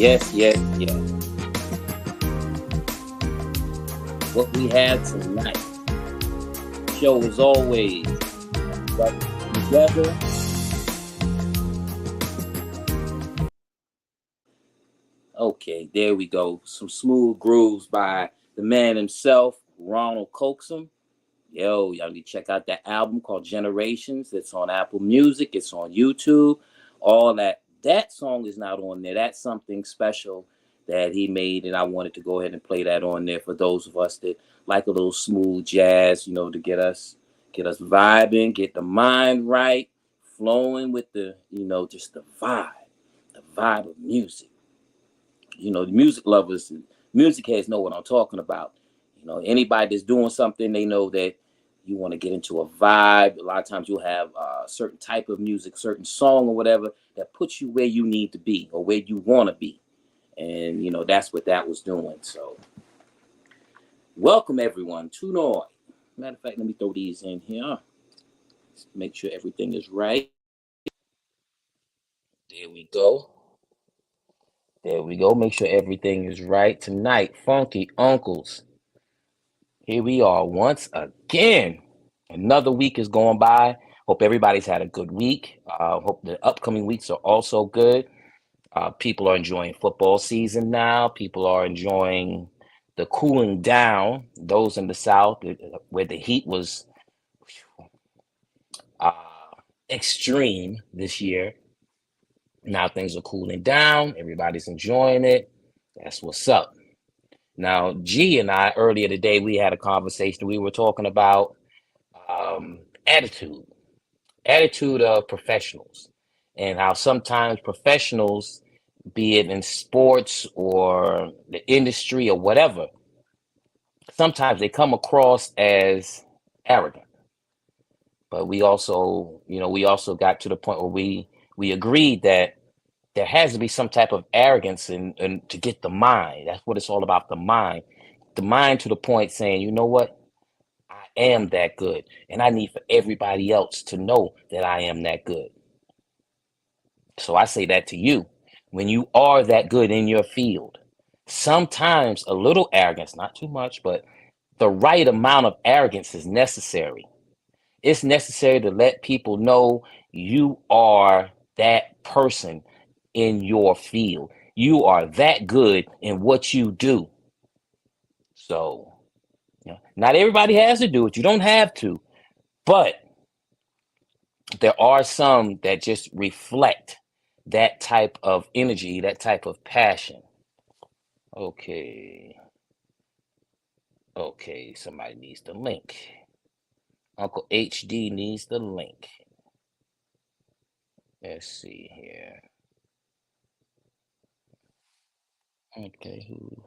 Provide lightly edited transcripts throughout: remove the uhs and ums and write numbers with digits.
Yes, yes, yes. What we have tonight, show as always, got together. Okay, there we go. Some smooth grooves by the man himself, Ronald Coaxum. Yo, y'all need to check out that album called Generations. It's on Apple Music. It's on YouTube. All that. That song is not on there. That's something special that he made, and I wanted to go ahead and play that on there for those of us that like a little smooth jazz, to get us vibing, get the mind right, flowing with just the vibe of music. The music lovers and music heads know what I'm talking about. Anybody that's doing something, they know that you want to get into a vibe. A lot of times you'll have a certain type of music, certain song or whatever that puts you where you need to be or where you want to be. And, that's what that was doing. So welcome everyone to Noise. Matter of fact, let me throw these in here. Let's make sure everything is right. There we go. There we go. Make sure everything is right. Tonight, Funky Uncles. Here we are once again. Another week is going by. Hope everybody's had a good week. Hope the upcoming weeks are also good. People are enjoying football season now. People are enjoying the cooling down. Those in the South, where the heat was uh, extreme this year. Now things are cooling down. Everybody's enjoying it. That's what's up. Now, G and I, earlier today, we had a conversation. We were talking about attitude, attitude of professionals, and how sometimes professionals, be it in sports or the industry or whatever, sometimes they come across as arrogant. But we also got to the point where we agreed that there has to be some type of arrogance and to get the mind. That's what it's all about, the mind. The mind to the point saying, you know what? I am that good. And I need for everybody else to know that I am that good. So I say that to you. When you are that good in your field, sometimes a little arrogance, not too much, but the right amount of arrogance is necessary. It's necessary to let people know you are that person in your field. You are that good in what you do. So, not everybody has to do it. You don't have to, but there are some that just reflect that type of energy, that type of passion. Okay. Okay, somebody needs the link. Uncle HD needs the link. Let's see here. Okay, who?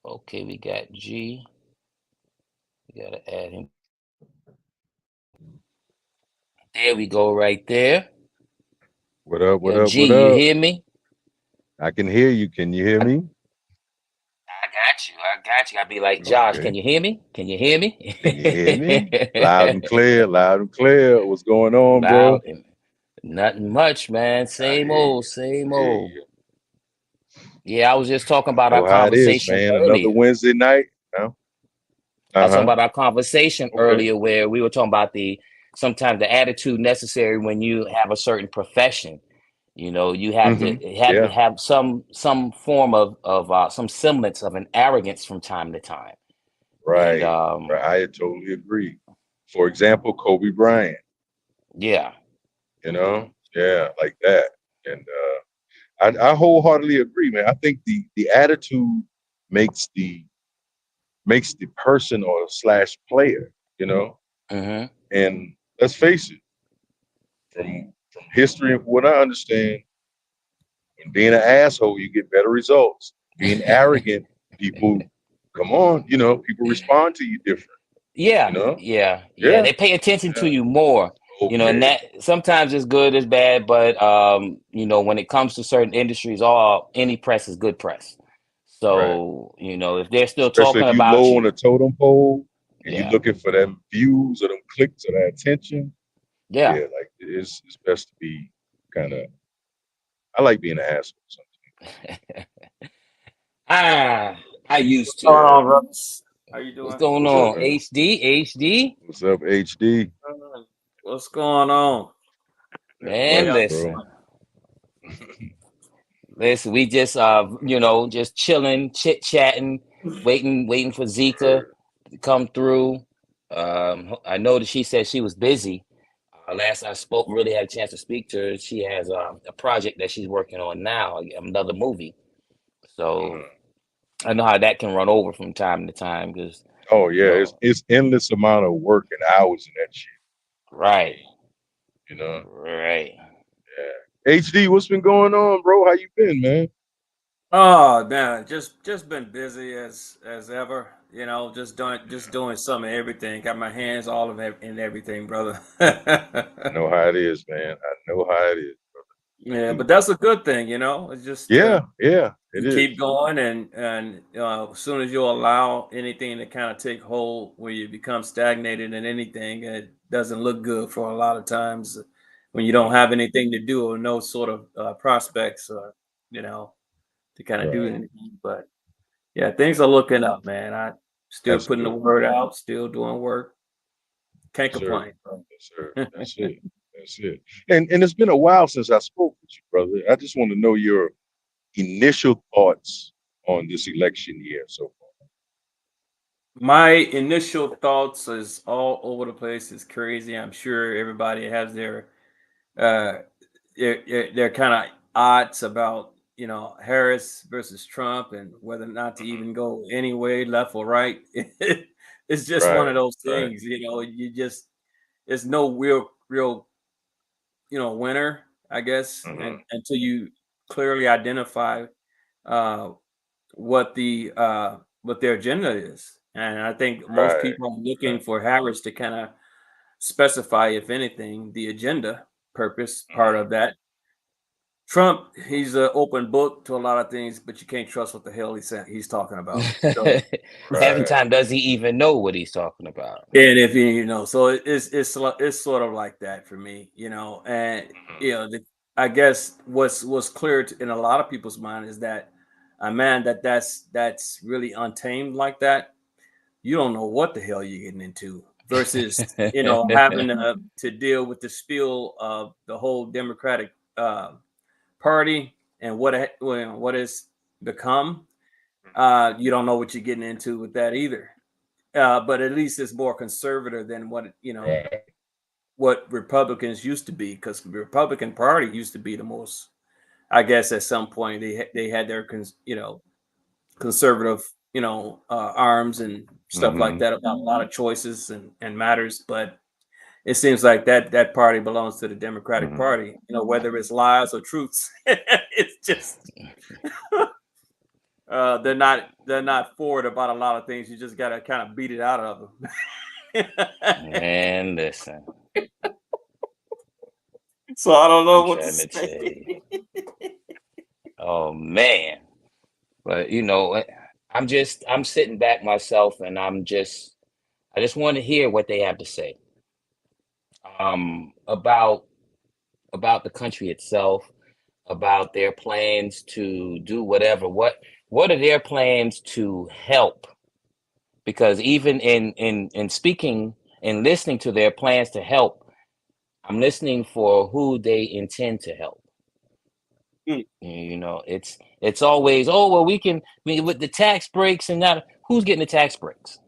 Okay, we got G. We gotta add him. There we go, right there. What up? What Yo, up? G, What you up? hear me? I can hear you. Can you hear I, me? I got you. I got you. I'd be like, Josh, can Okay. you hear me? Can you hear me? Can you hear me? Loud and clear. Loud and clear. What's going on, Loud bro? and nothing much, man. I Same hear you. old, same I hear old. you. Yeah, I was just talking You about our know how it is, conversation man. Another earlier. Wednesday night. No? I Uh was talking huh. about our conversation Okay. earlier where we were talking about the sometimes the attitude necessary when you have a certain profession. You have to Mm-hmm. have to Yeah. have some form of some semblance of an arrogance from time to time. And Right. Right. I totally agree. For example, Kobe Bryant. yeah. Yeah, like that. And I wholeheartedly agree, man. I think the attitude makes the person or slash player. You know, Hmm. And let's face it, from history and from what I understand, when being an asshole, you get better results. Being arrogant, people come on, people respond to you different, you Yeah, know? yeah, yeah. Yeah. They pay attention to Yeah. you more, and Okay. that sometimes it's good, it's bad, but when it comes to certain industries, all any press is good press. Right. So, if they're still Especially talking if you about low on you, the totem pole and you yeah, looking for them views or them clicks or that attention. yeah. Yeah, like it's best to be kind of I like being an asshole sometimes. Ah, I used Going to. on, brothers? How you What's doing? going What's up, on? man? HD, HD. What's up, HD? What's going on? Not How Man, much, y'all bro. listen. Listen, we just just chilling, chit chatting, waiting for Zika Word. to come through. I know that she said she was busy. Last I spoke, really had a chance to speak to her. She has a project that she's working on now, another movie. So Uh-huh. I know how that can run over from time to time because, Oh you yeah, it's know, it's endless amount of work and hours in that shit. I right, mean, you know. right. Yeah. HD, what's been going on, bro? How you been, man? Oh man, just been busy as ever. You know, just doing some of everything. Got my hands all of in everything, brother. I know how it is, man. I know how it is. Yeah, but that's a good thing. You know, it's just Yeah, yeah, it you is. keep going, and as soon as you allow anything to kind of take hold, where you become stagnated in anything, it doesn't look good for a lot of times when you don't Mhm. have anything to do or no sort of prospects, you know, to kind of do Right. anything. But yeah, things are looking up, man. I still That's putting the good. word out, still doing work. Can't Yes, sir. complain, bro. Yes, sir. That's it. That's it. And it's been a while since I spoke with you, brother. I just want to know your initial thoughts on this election year so My initial thoughts is all over the place. It's crazy. I'm sure everybody has their uh they're kind of odds about Harris versus Trump and whether or not to far. even go any way left or right. It's just one Right, of those right. things, you just there's no real winner, I guess, Uh-huh. and until you clearly identify uh what their agenda is. And I think most Right, people are looking right. for Harris to kind of specify, if anything, the agenda purpose part Uh-huh. of that. Trump, he's an open book to a lot of things, but you can't trust what the hell he's talking about. So, Half the Right. time, does he even know what he's talking about? and if so it's sort of like that for me, and Uh-huh. I guess what's clear in a lot of people's mind is that a man that's really untamed like that, you don't know what the hell you're getting into. Versus, having to deal with the spiel of the whole Democratic party and what it's become. You don't know what you're getting into with that either. But at least it's more conservative than Right. what Republicans used to be, because the Republican Party used to be the most. I guess at some point they had their conservative arms and stuff like Mm-hmm. that about a lot of choices and matters, but it seems like that party belongs to the Democratic Mm-hmm. Party. Whether it's lies or truths, it's just they're not forward about a lot of things. You just gotta kind of beat it out of them. Man, listen, So I don't I'm know what to trying to say. tell you. Oh man, but I'm sitting back myself, and I just want to hear what they have to say about the country itself, about their plans to do whatever. What are their plans to help? Because even in speaking and listening to their plans to help, I'm listening for who they intend to help. Mm, It's always, oh well, with the tax breaks and that, who's getting the tax breaks?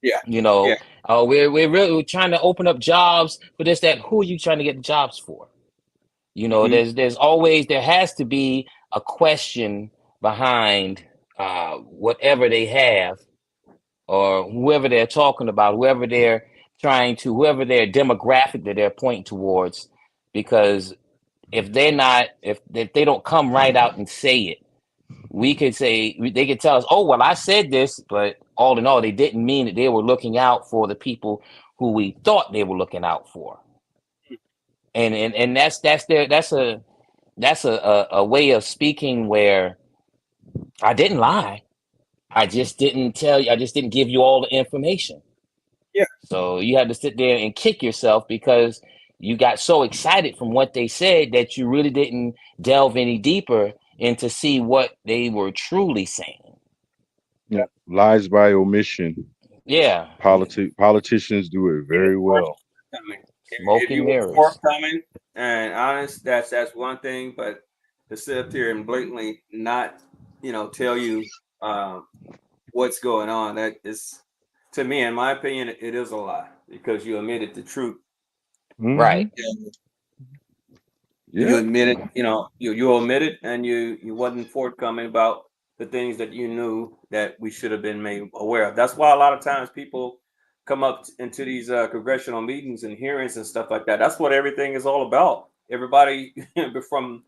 yeah, You yeah. know, we're trying to open up jobs for this, that. Who are you trying to get the jobs for? Hmm. There has to be a question behind whatever they have, or whoever they're talking about, whoever their demographic that they're pointing towards. Because if they don't come right out and say it, they could tell us, oh well, I said this, but all in all, they didn't mean that they were looking out for the people who we thought they were looking out for. And that's a way of speaking where I didn't lie. I just didn't give you all the information. Yeah. So you had to sit there and kick yourself because you got so excited from what they said that you really didn't delve any deeper and to see what they were truly saying. Yeah. Lies by omission. Yeah, Politicians do it Yeah, very well. forthcoming. If smoke and you were mirrors. forthcoming and honest, that's one thing. But to sit up here and blatantly not, tell you um, what's going on, that is, to me, in my opinion, it is a lie because you omitted the truth. Right. Hmm. Yeah. You Yeah. admitted, you omitted, and you wasn't forthcoming about the things that you knew that we should have been made aware of. That's why a lot of times people come up into these congressional meetings and hearings and stuff like that. That's what everything is all about. Everybody from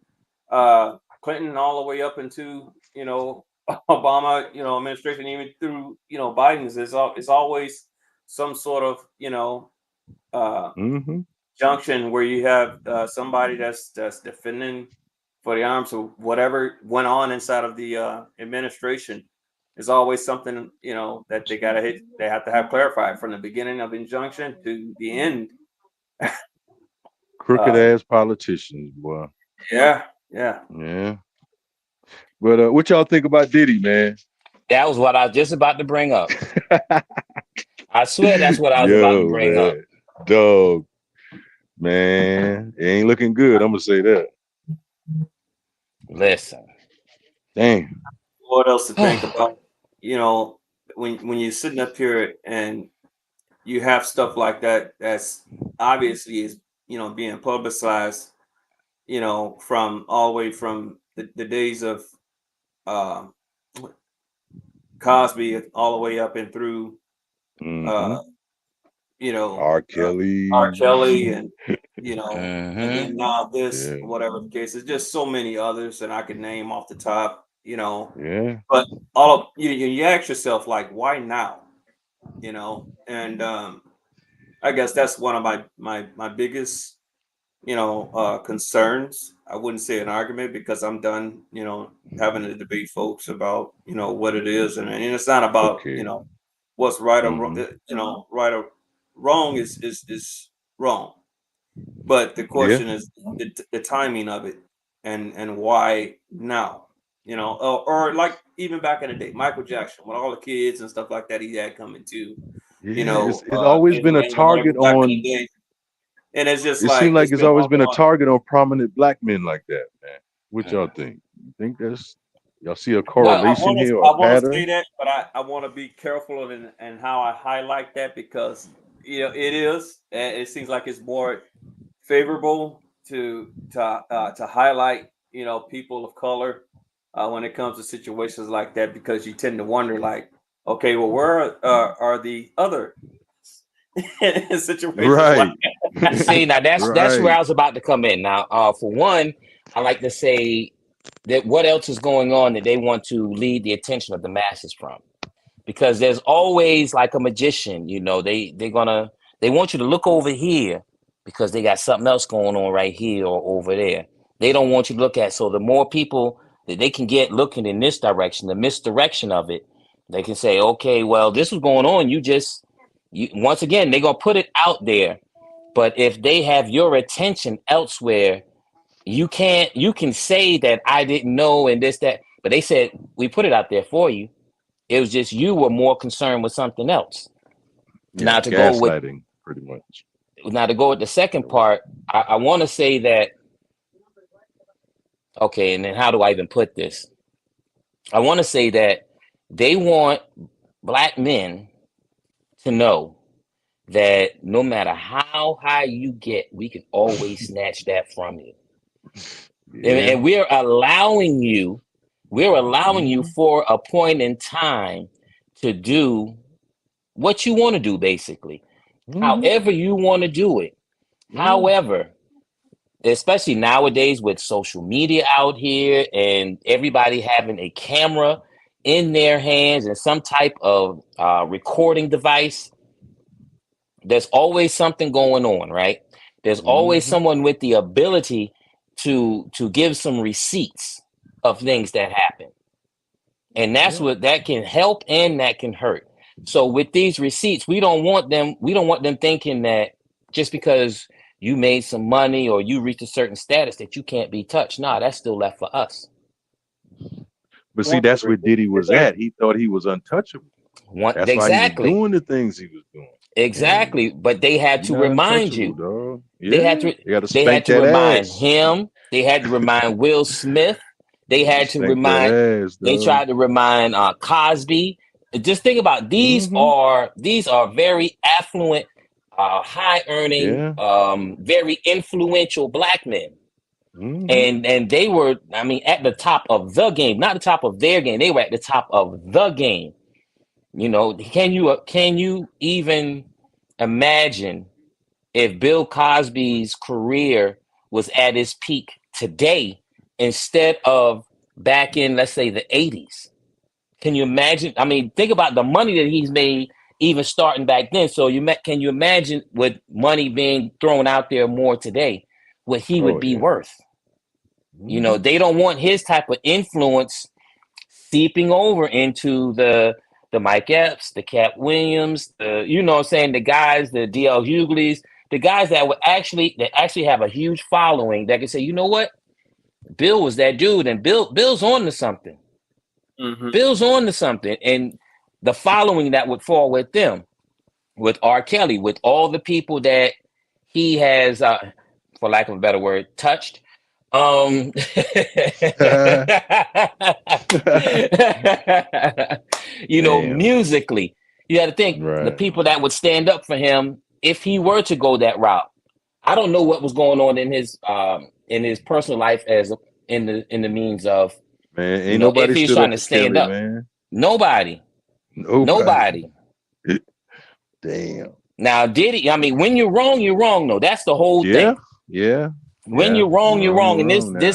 Clinton all the way up into Obama, administration, even through Biden's, it's always some sort of uh, Hmm. junction where you have somebody that's defending for the arms or whatever went on inside of the administration. There's always something that they have to have clarified from the beginning of injunction to the end. Crooked uh, ass politicians, boy. yeah, yeah. Yeah. But what y'all think about Diddy, man? That was what I was just about to bring up. I swear that's what I was about to Yo, bring up. man. Dog, man. It ain't looking good. I'm gonna say that. Listen. Damn. What else to think about? you know when you're sitting up here and you have stuff like that that's obviously is being publicized, from all the way from the days of um Cosby all the way up and through Hmm. uh you know R. uh, R. Kelly. Kelly, and Hmm. then now this, Yeah. whatever the case. There's just so many others that I could name off the top. Yeah. But all of you ask yourself, like, why now? And I guess that's one of my biggest concerns. I wouldn't say an argument because I'm done, having to debate folks about, what it is. And it's not about, Okay. what's right or wrong, Hmm. right or wrong is wrong. But the Yeah. question is the timing of it and why now, or like even back in the day, Michael Jackson with all the kids and stuff like that he had coming to, Yeah. It's always been a and whatever target back in the on. day. And it's just It seemed like like it's it's been always been a on. target on prominent black men like that, man. What y'all think? You think that's y'all see a Well, correlation here or a I want to say pattern? that, but I want to be careful in how I highlight that because it is. And it seems like it's more favorable to highlight people of color when it comes to situations like that because you tend to wonder like, okay, well, where are the other in situations like Right. see, now that's where Right. I was about to come in. Now, for one, I like to say that what else is going on that they want to lead the attention of the masses from? Because there's always like a magician, they want you to look over here because they got something else going on right here or over there. They don't want you to look at. So the more people that they can get looking in this direction, the misdirection of it, they can say, okay, well, this was going on. You once again, they're gonna put it out there. But if they have your attention elsewhere, you can say that I didn't know and this, that. But they said we put it out there for you. It was just you were more concerned with something else. Yeah. Now to go with Gaslighting, pretty much. the second part, I want to say that okay, and then how do I even put this? I want to say that they want black men to know that no matter how high you get, we can always snatch that from you. Yeah. And we're allowing you Hmm. for a point in time to do what you want to do, basically. Hmm. However you want to do it. Yeah. However, especially nowadays with social media out here and everybody having a camera in their hands and some type of recording device, there's always something going on, right? There's always Hmm. someone with the ability to give some receipts of things that happen. And that's Yeah. what that can help and that can hurt. So with these receipts, we don't want them thinking that just because you made some money or you reached a certain status that you can't be touched. Nah, that's still left for us. But see, want to that's where Diddy was revenge. at. He thought he was untouchable. That's why he was Exactly. doing the things he was doing. And Exactly. But they had you're to not remind untouchable, you. dog. They had Yeah, to you got to they had spank to that remind ass. him. They had to remind Will Smith. They You had to spank that remind ass, they dog. tried to remind Cosby. Just think about Mm-hmm. these are very affluent, high earning, Yeah. very influential black men. Mm-hmm. And they were, I mean, at the top of the game, not the top of their game. They were at the top of the game. Can you even imagine if Bill Cosby's career was at its peak today instead of back in, let's say, the 80s? Can you imagine? I mean, think about the money that he's made even starting back then. So can you imagine with money being thrown out there more today, what he would Oh be yeah. worth? Mm-hmm. They don't want his type of influence seeping over into the Mike Epps, the Cat Williams, what I'm saying, the guys, the DL Hugleys, the guys that actually have a huge following that can say, you know what, Bill was that dude, and Bill's on to something. Mm-hmm. Bill's on to something, and the following that would fall with them, with R. Kelly, with all the people that he has, for lack of a better word, touched. Um, Damn. musically, you had to think the Right. people that would stand up for him if he were to go that route. I don't know what was going on in his personal life as in the means of Man, ain't if nobody he was stood trying up to for stand Kelly, up. man. Nobody, Nobody. nobody. Damn. Now, did he? I mean, when you're wrong, you're wrong. No, that's the whole Yeah. thing. Yeah. When Yeah. you're wrong, You're you're wrong. wrong. You're And wrong now.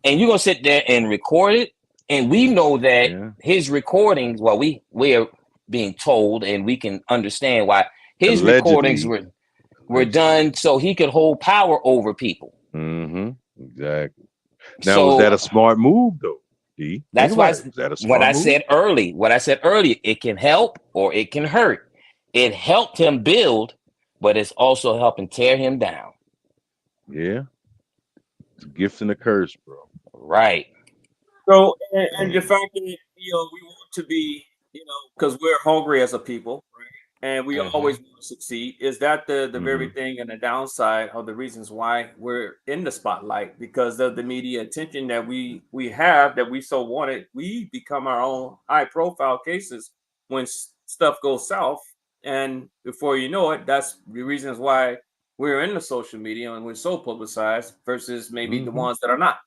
and you're gonna sit there and record it. And we know that Yeah. his recordings, well, we are being told, and we can understand why his recordings Allegedly. were Allegedly. done so he could hold power over people. Mm-hmm. Exactly. Now, was that So a smart move though? D? Think that's why about it. Was that a what smart I move? said early, what I said earlier, it can help or it can hurt. It helped him build, but it's also helping tear him down. Yeah. It's a gift and a curse, bro. Right. So, and the Man. fact that we want to be, because we're hungry as a people, right? And we Hmm. always want to succeed. Is that the very Mm-hmm. thing and the downside of the reasons why we're in the spotlight? Because of the media attention that we have, that we so wanted, we become our own high profile cases when stuff goes south. And before you know it, that's the reasons why we're in the social media and we're so publicized versus maybe the Mm-hmm. ones that are not.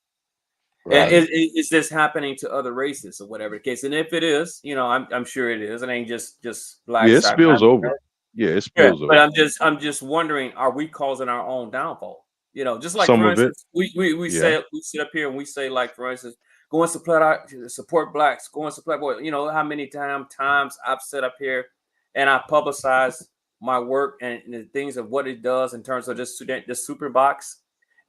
Right. Is this happening to other races or whatever the case? And if it is, I'm sure it is. It ain't just Yeah, it blacks. spills over. Yeah, it Yeah, spills but over. I'm just wondering, are we causing our own downfall? Just like Some for of it. instance, we Yeah. say we sit up here and we say, like, for instance, go and support blacks, go and support boy. You know how many times I've sit up here and I publicize my work and the things of what it does in terms of this super box,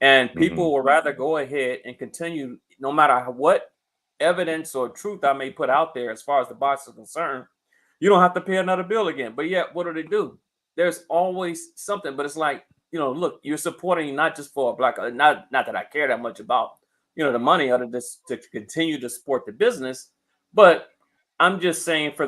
and Mm-hmm. people will rather go ahead and continue no matter what evidence or truth I may put out there as far as the box is concerned. You don't have to pay another bill again. But yet, what do they do? There's always something. But it's like, look, you're supporting not just for a black, not that I care that much about, the money out of this to continue to support the business, but I'm just saying for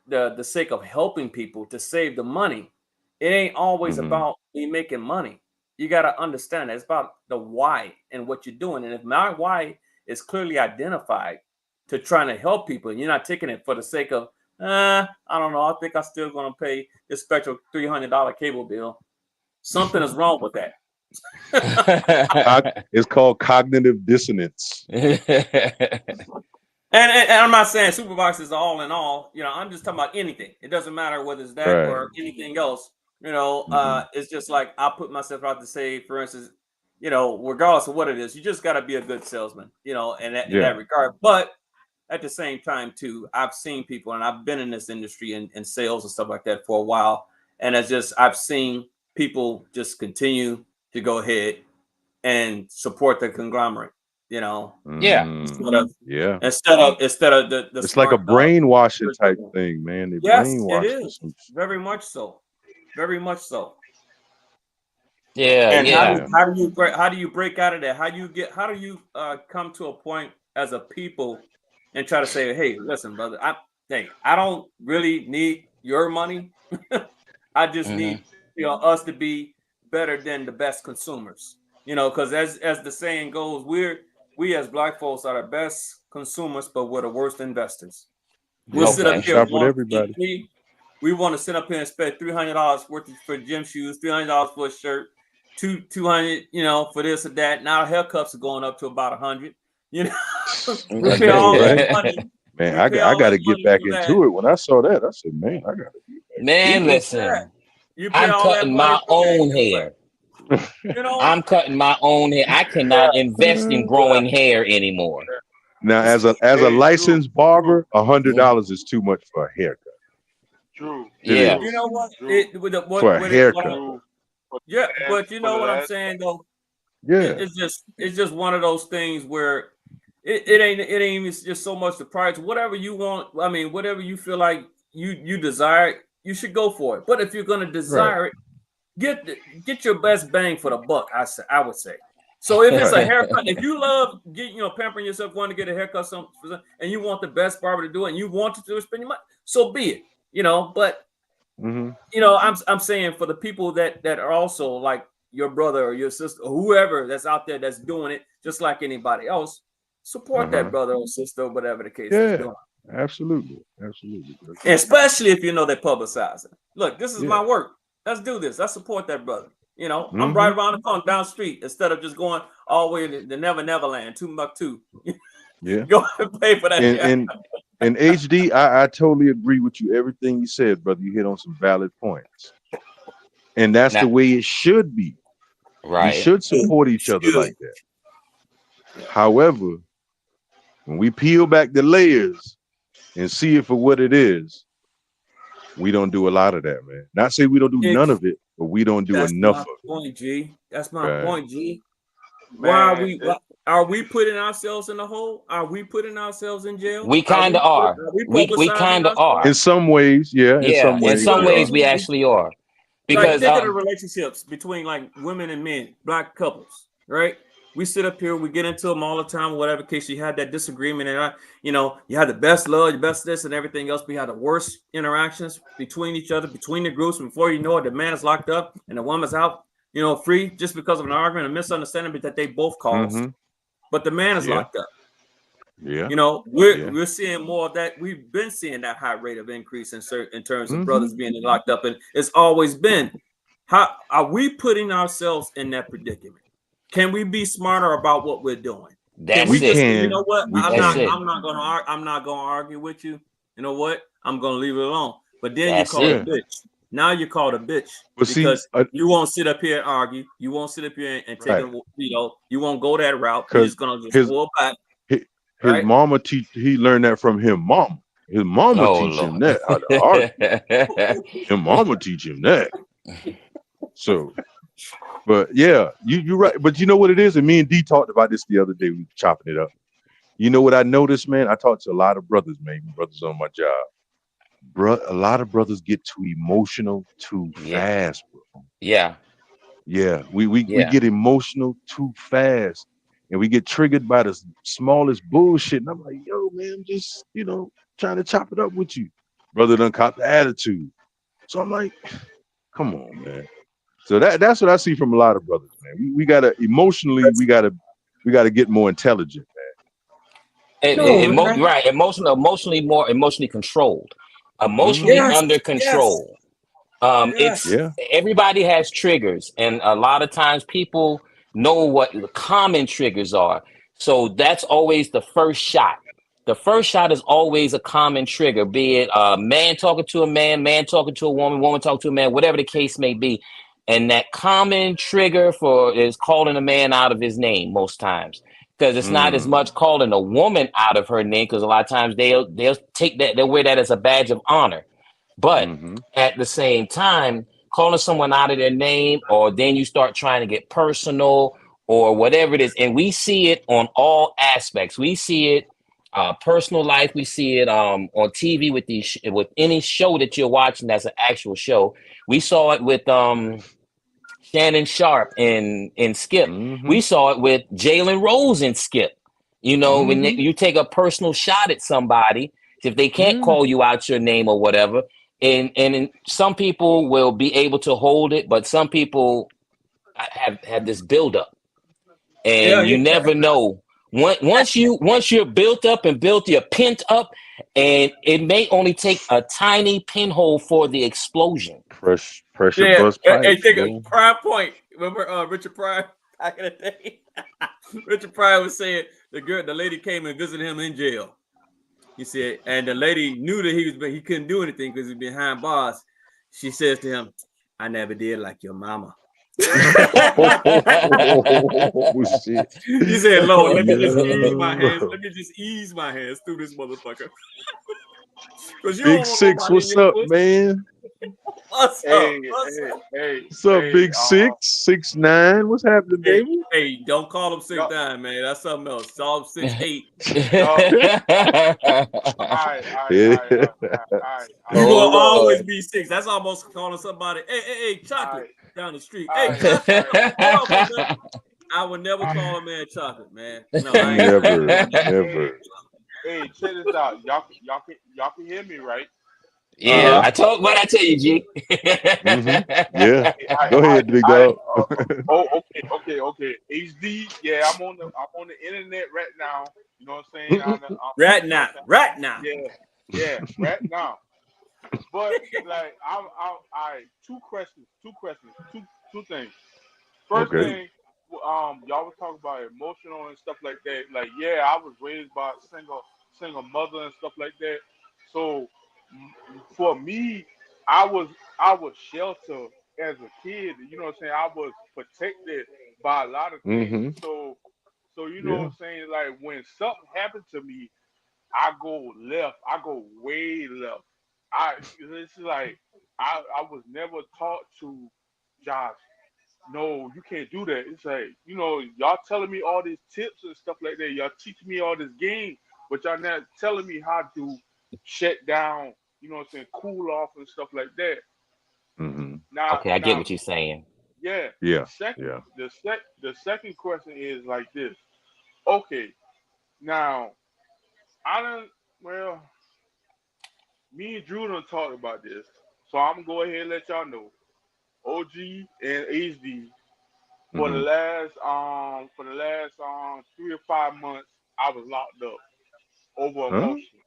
the sake of helping people to save the money, it ain't always Mm-hmm. about me making money. You got to understand that it's about the why and what you're doing. And if my why is clearly identified to trying to help people, and you're not taking it for the sake of, I don't know, I think I'm still going to pay this special $300 cable bill. Something is wrong with that. It's called cognitive dissonance. And I'm not saying supervisors is all in all. I'm just talking about anything. It doesn't matter whether it's that Right. or anything else. Mm-hmm. It's just like I put myself out to say, for instance, regardless of what it is, you just got to be a good salesman. In that Yeah. regard. But at the same time, too, I've seen people, and I've been in this industry and sales and stuff like that for a while, and I've seen people just continue to go ahead and support the conglomerate. You know, Yeah. instead of Yeah. instead of the It's like a smart brainwashing type people. thing, man. They Yes, it brainwash is us. very much so, very much so. Yeah. And how do Yeah. Yeah. how do you break out of that? How do you come to a point as a people and try to say, hey, listen, brother, I don't really need your money. I just Hmm. need us to be better than the best consumers. Because as the saying goes, we as black folks are the best consumers, but we're the worst investors. We'll Yeah, sit up we Okay. here and shop with want to everybody. we want to sit up here and spend $300 worth for gym shoes, $300 for a shirt, 200, for this or that. Now haircuts are going up to about 100. You know, we I pay know, all this right? money. Man, We pay I all got this to get money back for that. into it. When I saw that, I said, man, I got to get Man, Even for that, listen, you pay I'm all that cutting money my for that. own Guess what? hair. You know, I'm cutting my own hair. I cannot invest in back. growing hair anymore. Now, it's as a Hey, true, licensed true, barber, Mm, $100 is too much for a haircut. true, It yeah. you true, is know what true, it with the, for a what it what I, haircut. true. For yeah, the last, but you for know the what I'm last, saying though. Yeah, It's just one of those things where it ain't even just so much the price. Whatever you want, I mean, whatever you feel like you desire, you should go for it. But if you're gonna right, desire it, get your best bang for the buck. I would say. So if it's right. a haircut, if you love pampering yourself, going to get a haircut, and you want the best barber to do it, and you want to spend your money, so be it. But Hmm. I'm saying for the people that are also like your brother or your sister or whoever that's out there that's doing it just like anybody else, support that Uh-huh. brother or sister, whatever the case is Yeah, doing. absolutely. Absolutely. And especially if they publicize it. Look, this is Yeah. my work. Let's do this. Let's support that brother. I'm Hmm. right around the corner down the street instead of just going all the way to the Neverland, Timbuktu. Yeah. Go and pay for that. And and HD, I totally agree with you. Everything you said, brother. You hit on some valid points. And that's Now, the way it should be. We right. should support each other like that. However, when we peel back the layers and see it for what it is, we don't do a lot of that, man. Not say we don't do none of it, but we don't do That's enough my of point, G. That's my it. Right. point, G. Why are man. we? Are we putting ourselves in the hole? Are we putting ourselves in jail? We kind of are. Are we We publicizing kind of ourselves? In are. some ways, yeah. In Yeah. some In ways, Because some we the are. ways, thing we is, actually are. like, Because think of the relationships between like women and men, black couples, right? We sit up here, we get into them all the time, whatever case. You had that disagreement, and you had the best love, the best this, and everything else. We had the worst interactions between each other, between the groups. Before you know it, the man is locked up and the woman's out, free just because of an argument, a misunderstanding that they both caused. Mm-hmm. But the man is Yeah. locked up. Yeah. We're Yeah. we're seeing more of that. We've been seeing that high rate of increase in terms of Mm-hmm. brothers being locked up, and it's always been. How are we putting ourselves in that predicament? Can we be smarter about what we're doing? Can we We that's just it. say, can. what? We That's can. it. I'm not gonna argue with you. You know what? I'm gonna leave it alone. But then you're That's called a it. Yeah. bitch. Now you're called a bitch But see, because you won't sit up here and argue. You won't sit up here and take right. a, you won't go that route. You're Because just gonna just his pull back, his right? mama he learned that from his mama. His mama Oh teach him Lord. that how to argue. His mama teach him that. So, but yeah, you're right. But you know what it is? And me and D talked about this the other day. We were chopping it up. You know what I noticed, man? I talked to a lot of brothers, man, brothers on my job. A lot of brothers get too emotional too Yeah. fast, bro. Yeah. Yeah, we Yeah. get emotional too fast, and we get triggered by the smallest bullshit. And I'm like, yo, man, I'm just trying to chop it up with you. Brother done caught the attitude. So I'm like, come on, man. So that's what I see from a lot of brothers, man. We gotta emotionally, we gotta get more intelligent, No, man. Right. Emotionally more emotionally controlled. man. Hmm. Emotionally Yes, under yes, control. It's yes. Yeah. everybody has triggers, and a lot of times people know what the common triggers are. So that's always the first shot. The first shot is always a common trigger, be it a man talking to a man talking to a woman talking to a man, whatever the case may be. And that common trigger for is calling a man out of his name most times. Because it's not as Mm. much calling a woman out of her name, because a lot of times they'll take that, they'll wear that as a badge of honor. But Mm-hmm. at the same time, calling someone out of their name, or then you start trying to get personal or whatever it is. And we see it on all aspects. We see it personal life. We see it on TV with with any show that you're watching that's an actual show. We saw it with Shannon Sharp in Skip. Mm-hmm. We saw it with Jalen Rose in Skip. You know, when Mm-hmm. you take a personal shot at somebody, if they can't Yeah. call you out your name or whatever, and some people will be able to hold it, but some people have this buildup, Yeah, and you yeah. never know. Once you're built up and built, you're pent up, and it may only take a tiny pinhole for the explosion. Pressure Yeah, bust hey, pipes, think of bro. Prime Point. Remember Richard Pryor back in the day? Richard Pryor was saying the lady came and visited him in jail. He said, and the lady knew that he couldn't do anything because he's behind bars. She says to him, "I never did like your mama." Oh, shit. He said, "Lord, let me just ease my hands. Yo. Let me just ease my hands through this motherfucker, because you Big don't want Six, nobody in what's your up, pussy." man? What's Hey, up? What's hey, up? hey, What's up, hey, Big Six? 6'9"? What's happening, Hey, baby? hey, don't call him six y'all, nine, man. That's something else. Call him 6'8". y'all, Yeah. I, You Oh gonna always Lord. be six. That's almost calling somebody, hey, I, chocolate down the street. Hey, I, chocolate. I, Hold on for a minute. I would never call a man chocolate, man. No, I ain't Never, doing that. hey, never. hey, check this out. Y'all can hear me, right? Yeah, Yeah. Uh-huh. I told what I tell you, G. Mm-hmm. Yeah. Okay, Go ahead, big dog. oh, okay. HD, yeah, I'm on the internet right now. You know what I'm saying? Right You know now. what I'm Right now. saying? Yeah, right now. But like, I two things. First Okay. thing, y'all was talking about emotional and stuff like that. Like, yeah, I was raised by a single mother and stuff like that. So for me, I was I was sheltered as a kid. You know what I'm saying? I was protected by a lot of things. Mm-hmm. So you know what Yeah. I'm saying? Like when something happened to me, I go left. I go way left. It's like I was never taught to, Josh, no, you can't do that. It's like, y'all telling me all these tips and stuff like that. Y'all teaching me all this game, but y'all not telling me how to shut down, you know what I'm saying, cool off and stuff like that. Mm-hmm. Now Okay, I get now what you're saying. yeah, Yeah. Yeah. the second question is like this. Okay, now I don't well, me and Drew done talked about this. So I'm gonna go ahead and let y'all know. OG and HD Mm-hmm. for the last 3 or 5 months, I was locked up over Huh? emotion.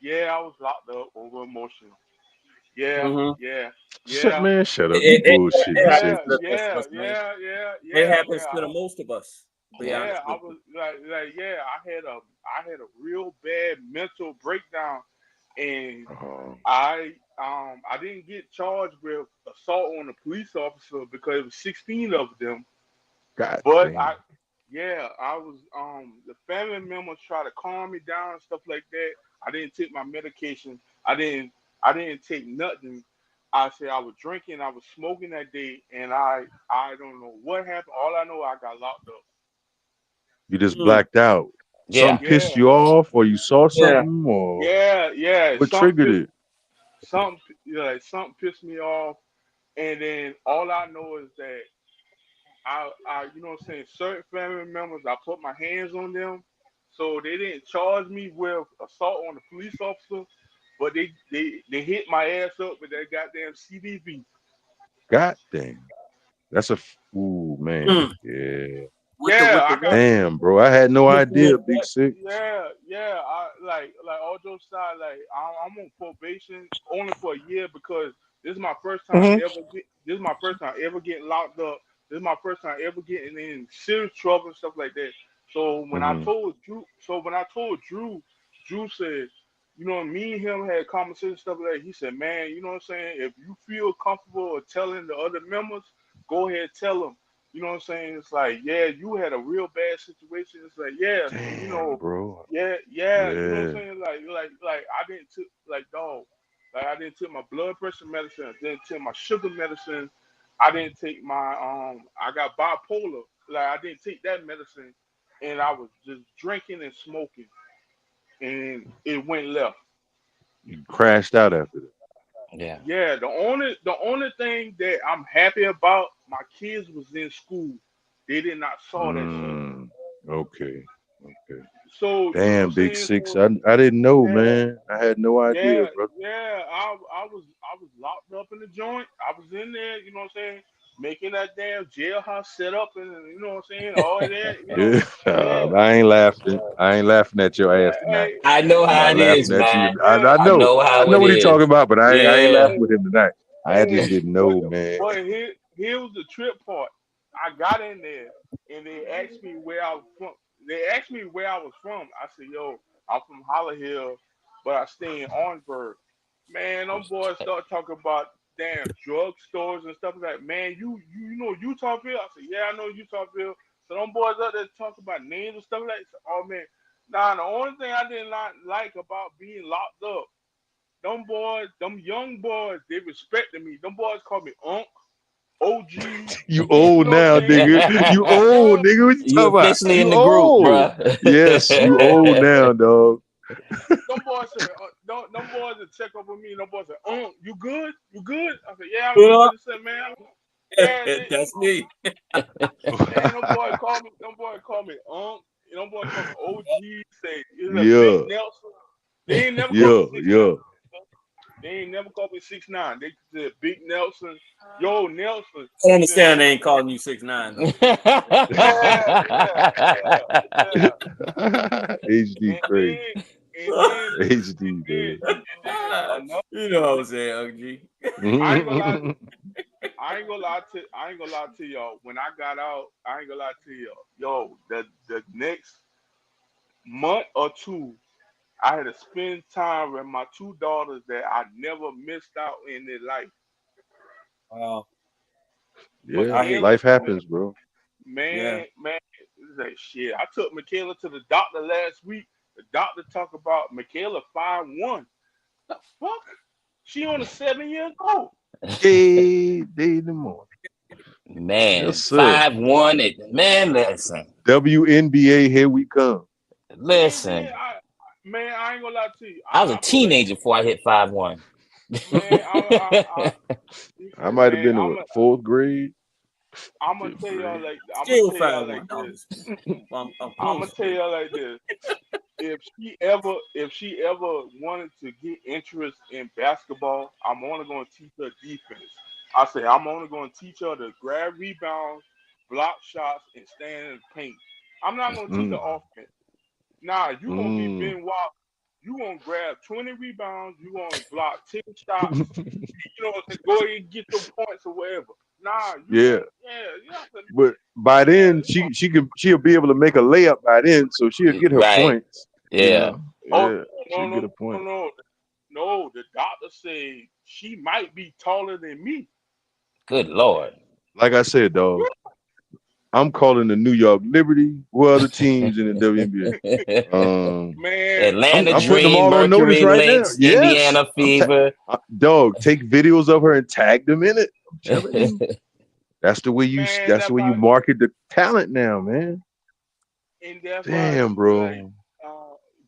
Yeah, I was locked up over emotion. Yeah, Mm-hmm. yeah, yeah, Shut up. You It, it, bullshitting, it happens yeah, to six. the best of yeah, us, man. yeah, yeah, It yeah, happens yeah. to the most of us, to be Yeah. Yeah, honest I with you. was yeah, I had a real bad mental breakdown, and Oh, I didn't get charged with assault on a police officer because it was 16 of them. god But damn. I was the family members try to calm me down and stuff like that. I didn't take my medication. I didn't take nothing. I said I was drinking, I was smoking that day, and I don't know what happened. All I know I got locked up. You just Mm, blacked out. Something Yeah. pissed Yeah, you off, or you saw yeah. something, or yeah. what triggered it? Something pissed me off, and then all I know is that you know what I'm saying, certain family members, I put my hands on them. So they didn't charge me with assault on a police officer, but they hit my ass up with that goddamn CDV. God damn. That's ooh, man. Mm. Yeah. With Yeah, the I got what? Damn, bro. I had no idea, Big Six. yeah. I like all jokes aside, like I'm on probation only for a year because Hmm. this is my first time ever getting locked up. This is my first time ever getting in serious trouble and stuff like that. So Mm-hmm. when I told Drew said, me and him had conversation stuff like that. He said, man, you know what I'm saying? If you feel comfortable telling the other members, go ahead tell them. You know what I'm saying? It's like, yeah, you had a real bad situation. It's like, yeah, Damn, bro. yeah. You know what Yeah. I'm saying? Like I didn't took like dog. Like I didn't take my blood pressure medicine. I didn't take my sugar medicine. I didn't take my I got bipolar. Like I didn't take that medicine, and I was just drinking and smoking, and it went left. You crashed out after that. Yeah. Yeah, the only thing that I'm happy about, my kids was in school. They did not saw that shit. Mm. Okay. Okay. So you know what Damn, I'm Big saying? Six. So I didn't know, yeah, man. I had no idea, yeah, brother. yeah. I was locked up in the joint. I was in there, you know what I'm saying, making that damn jailhouse set up and you know what I'm saying, all of that, you know. Yeah, Yeah, I ain't laughing. yeah, I ain't laughing at your yeah, ass tonight. hey, I know I'm how not it hey, is, laughing at you. man. yeah, I know I how know it what he's talking is. about, but I ain't Yeah. laughing with him tonight. I just hey, didn't but know, man. here was the trip part. I got in there and they asked me where I was from. They asked me where I was from. I said, "Yo, I'm from Hollow Hill, but I stay in Orangeburg." Man, them boys start talking about damn drug stores and stuff like that. Man, you know Utahville? I said, "Yeah, I know Utahville." So them boys up there talking about names and stuff like that. So, oh man, nah. The only thing I did not like about being locked up, them boys, them young boys, they respected me. Them boys called me Unc, OG. You You old know what I'm now, saying? nigga. You old, Yeah, nigga. What you You talking about? officially in You the group, old. bruh. Yes, you old yeah. now, dog. Them boys said, them boys that check up with me. Them boys said, you good? You good? I said, yeah, I'm Yeah, good. They said, man, yeah, that's me. man, them boy call me. Them boy call me Them boy call me OG. Say it's a big Yeah, Nelson. They ain't never called me yeah, 6'9". yeah. They ain't never called me 6'9". They said Big Nelson. Yo, Nelson. I You know what understand I'm they ain't saying? calling you 6'9" though. Yeah, yeah, yeah, yeah. HD And crazy. then, and then, HD, baby. and then another You know what thing. I'm saying, I ain't gonna lie. I ain't gonna lie to y'all. When I got out, I ain't gonna lie to y'all. Yo, the next month or two, I had to spend time with my two daughters that I never missed out in their life. OG? Yeah, I hear Michaela, you. life happens, bro. Yeah. man, it's like shit. I took Michaela to the doctor last week. The doctor talked about Michaela 5'1". The fuck? She only 7 years old. Yay, day in the morning. Yes, Man, sir. 5'1". Man, listen. WNBA, here we come. And then Listen. I ain't gonna lie to you. I was a I feel like teenager before I hit 5'1". man, I might have man, been in what, fourth grade, I'm gonna fifth tell y'all grade. like Still 5'1". No, I'm I'm close. gonna tell y'all like this. If she ever wanted to get interest in basketball, I'm only gonna teach her defense. I say I'm only gonna teach her to grab rebounds, block shots, and stand in the paint. I'm not gonna teach her Mm, offense. Nah, you gonna be mm. Ben Wallace. You gonna grab 20 rebounds. You gonna block 10 shots. You know, to go ahead and get your points or whatever. Nah, you Yeah, gonna yeah, you have to but by yeah, then she'll be able to make a layup by then, so she'll get her Right. points. You Yeah. know, oh yeah, no she'll no get a no point. no no. The doctor said she might be taller than me. Good Lord. Like I said, dog, I'm calling the New York Liberty. What other teams in the WNBA? Man, Atlanta I'm putting them Dream, all on notice Mercury right now. Lynx, Yes, Indiana Fever. dog. Take videos of her and tag them in it. I'm telling you, that's the way you. man, That's the way you market the talent now, man. that's why Damn, like bro.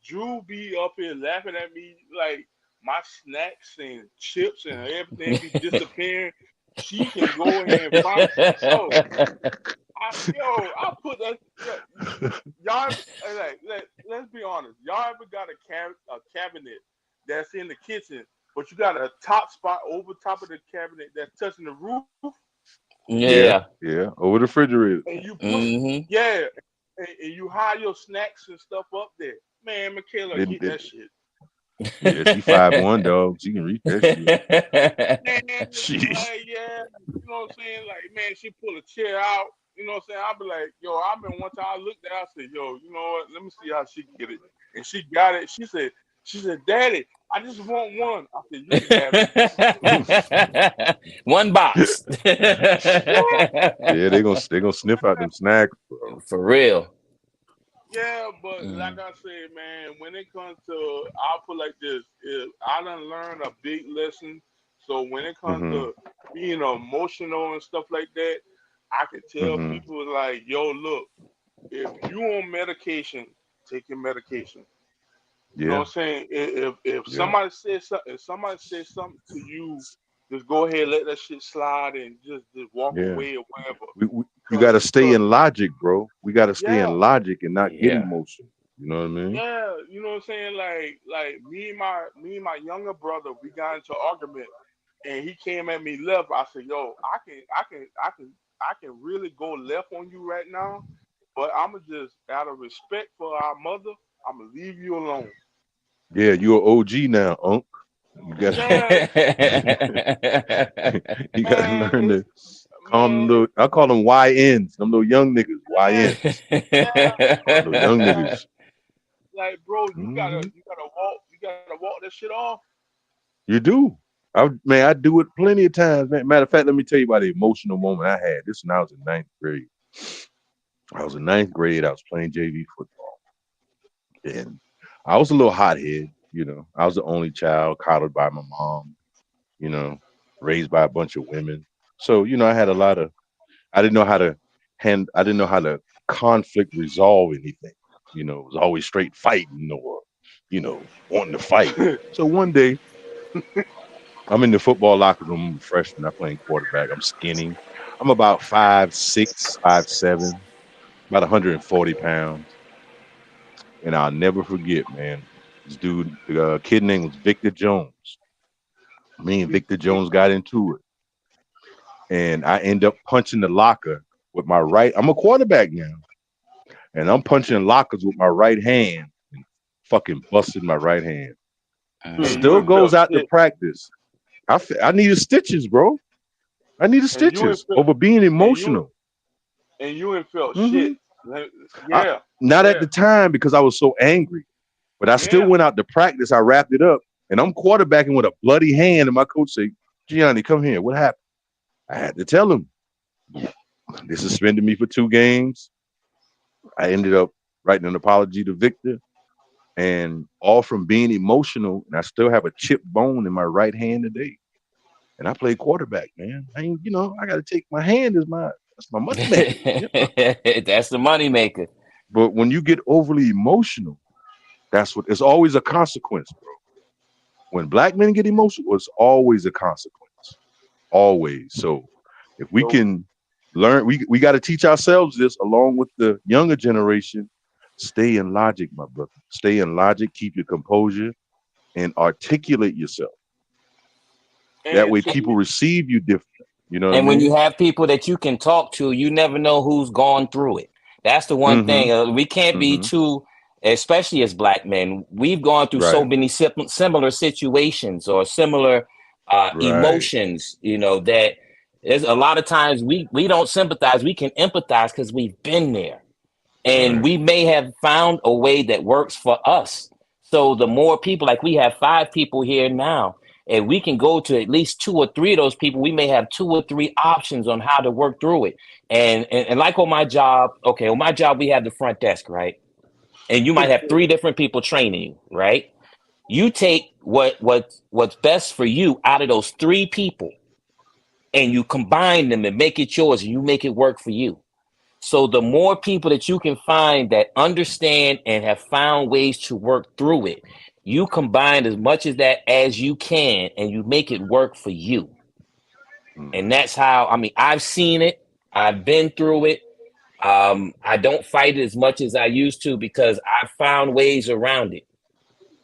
Drew be up here laughing at me like my snacks and chips and everything be disappearing. She can go ahead and find yo. I put that y'all let's be honest. Y'all ever got a cabinet that's in the kitchen, but you got a top spot over top of the cabinet that's touching the roof, Yeah, Yeah. yeah. Over the refrigerator. and you put Hmm. yeah, and you hide your snacks and stuff up there. Man, Michaela It, get it, that shit. yeah, she 5'1", dog. She can reach that shit. Man, Sheesh. like yeah, you know what I'm saying? Like man, she pull a chair out. You know what I'm saying? I'll be like, yo, I been one time I looked at her, I said, yo, you know what? Let me see how she get it. And she got it. She said, Daddy, I just want one. I said, you can have it. One box. Yeah, they gonna sniff out them snacks, bro. For real. Yeah, but like Mm. I said, man, when it comes to, I'll put like this: I done learned a big lesson. So when it comes Hmm. to being emotional and stuff like that, I can tell Hmm. people like, yo, look, if you on medication, take your medication. You know Yeah, what I'm saying? If yeah, somebody says something to you, just go ahead, let that shit slide, and just walk yeah. away or whatever. We you gotta stay Cause in logic, bro. We gotta stay yeah, in logic and not get Yeah. emotional. You know what I mean? Yeah, you know what I'm saying? Like me and my younger brother, we got into an argument, and he came at me left. I said, "Yo, I can really go left on you right now, but I'ma just out of respect for our mother, I'ma leave you alone." Yeah, you're an OG now, Unc. You got Yeah, you got to man, learn to calm them man, little. I call them YNs. Them little young niggas, man, YNs. yeah, Little young like, niggas. like, bro, you gotta, Hmm. you gotta walk, you gotta walk that shit off. You do. I do it plenty of times, man. Matter of fact, let me tell you about the emotional moment I had. This when I was in ninth grade. I was in ninth grade. I was playing JV football, and I was a little hothead. I was the only child, coddled by my mom. You know, raised by a bunch of women. So I had a lot of. I didn't know how to I didn't know how to conflict resolve anything. It was always straight fighting or wanting to fight. So one day I'm in the football locker room. I'm a freshman. I'm playing quarterback. I'm skinny. I'm about 5'6", 5'7", about 140 pounds. And I'll never forget, man. This dude, the kid name was Victor Jones. Me and Victor Jones got into it. And I end up punching the locker with my right. I'm a quarterback now. And I'm punching lockers with my right hand and fucking busted my right hand. And you Still ain't Mhm. goes felt out to shit, practice. I needed stitches, bro. I needed and you ain't stitches felt, over being and you emotional. and you ain't felt Hmm. shit. Like, I, yeah, not at yeah, the time because I was so angry, but I still yeah. went out to practice. I wrapped it up, and I'm quarterbacking with a bloody hand. And my coach said, "Gianni, come here. What happened?" I had to tell him. They suspended me for 2 games. I ended up writing an apology to Victor, and all from being emotional. And I still have a chipped bone in my right hand today. And I play quarterback, man. I got to take my hand as that's my money maker. That's the money maker. But when you get overly emotional, that's what. It's always a consequence, bro. When black men get emotional, it's always a consequence. Always. So if we So, can learn, we got to teach ourselves this along with the younger generation. Stay in logic, my brother. Stay in logic, keep your composure, and articulate yourself. That and way so, people receive you different. You know what I And when you mean? have people that you can talk to, you never know who's gone through it. That's the one Mm-hmm. thing. We can't be Mm-hmm. too, especially as black men. We've gone through so Right. many similar situations or similar Right. emotions. That there's a lot of times we don't sympathize. We can empathize because we've been there, and Right. we may have found a way that works for us. So the more people, like we have 5 people here now, and we can go to at least 2 or 3 of those people, we may have 2 or 3 options on how to work through it. And like on my job, okay, on my job we have the front desk, right? And you might have 3 different people training you, right? You take what's best for you out of those 3 people, and you combine them and make it yours, and you make it work for you. So the more people that you can find that understand and have found ways to work through it, you combine as much of that as you can, and you make it work for you. And Mm-hmm. that's how, I mean, I've seen it. I've been through it. I don't fight it as much as I used to because I've found ways around it.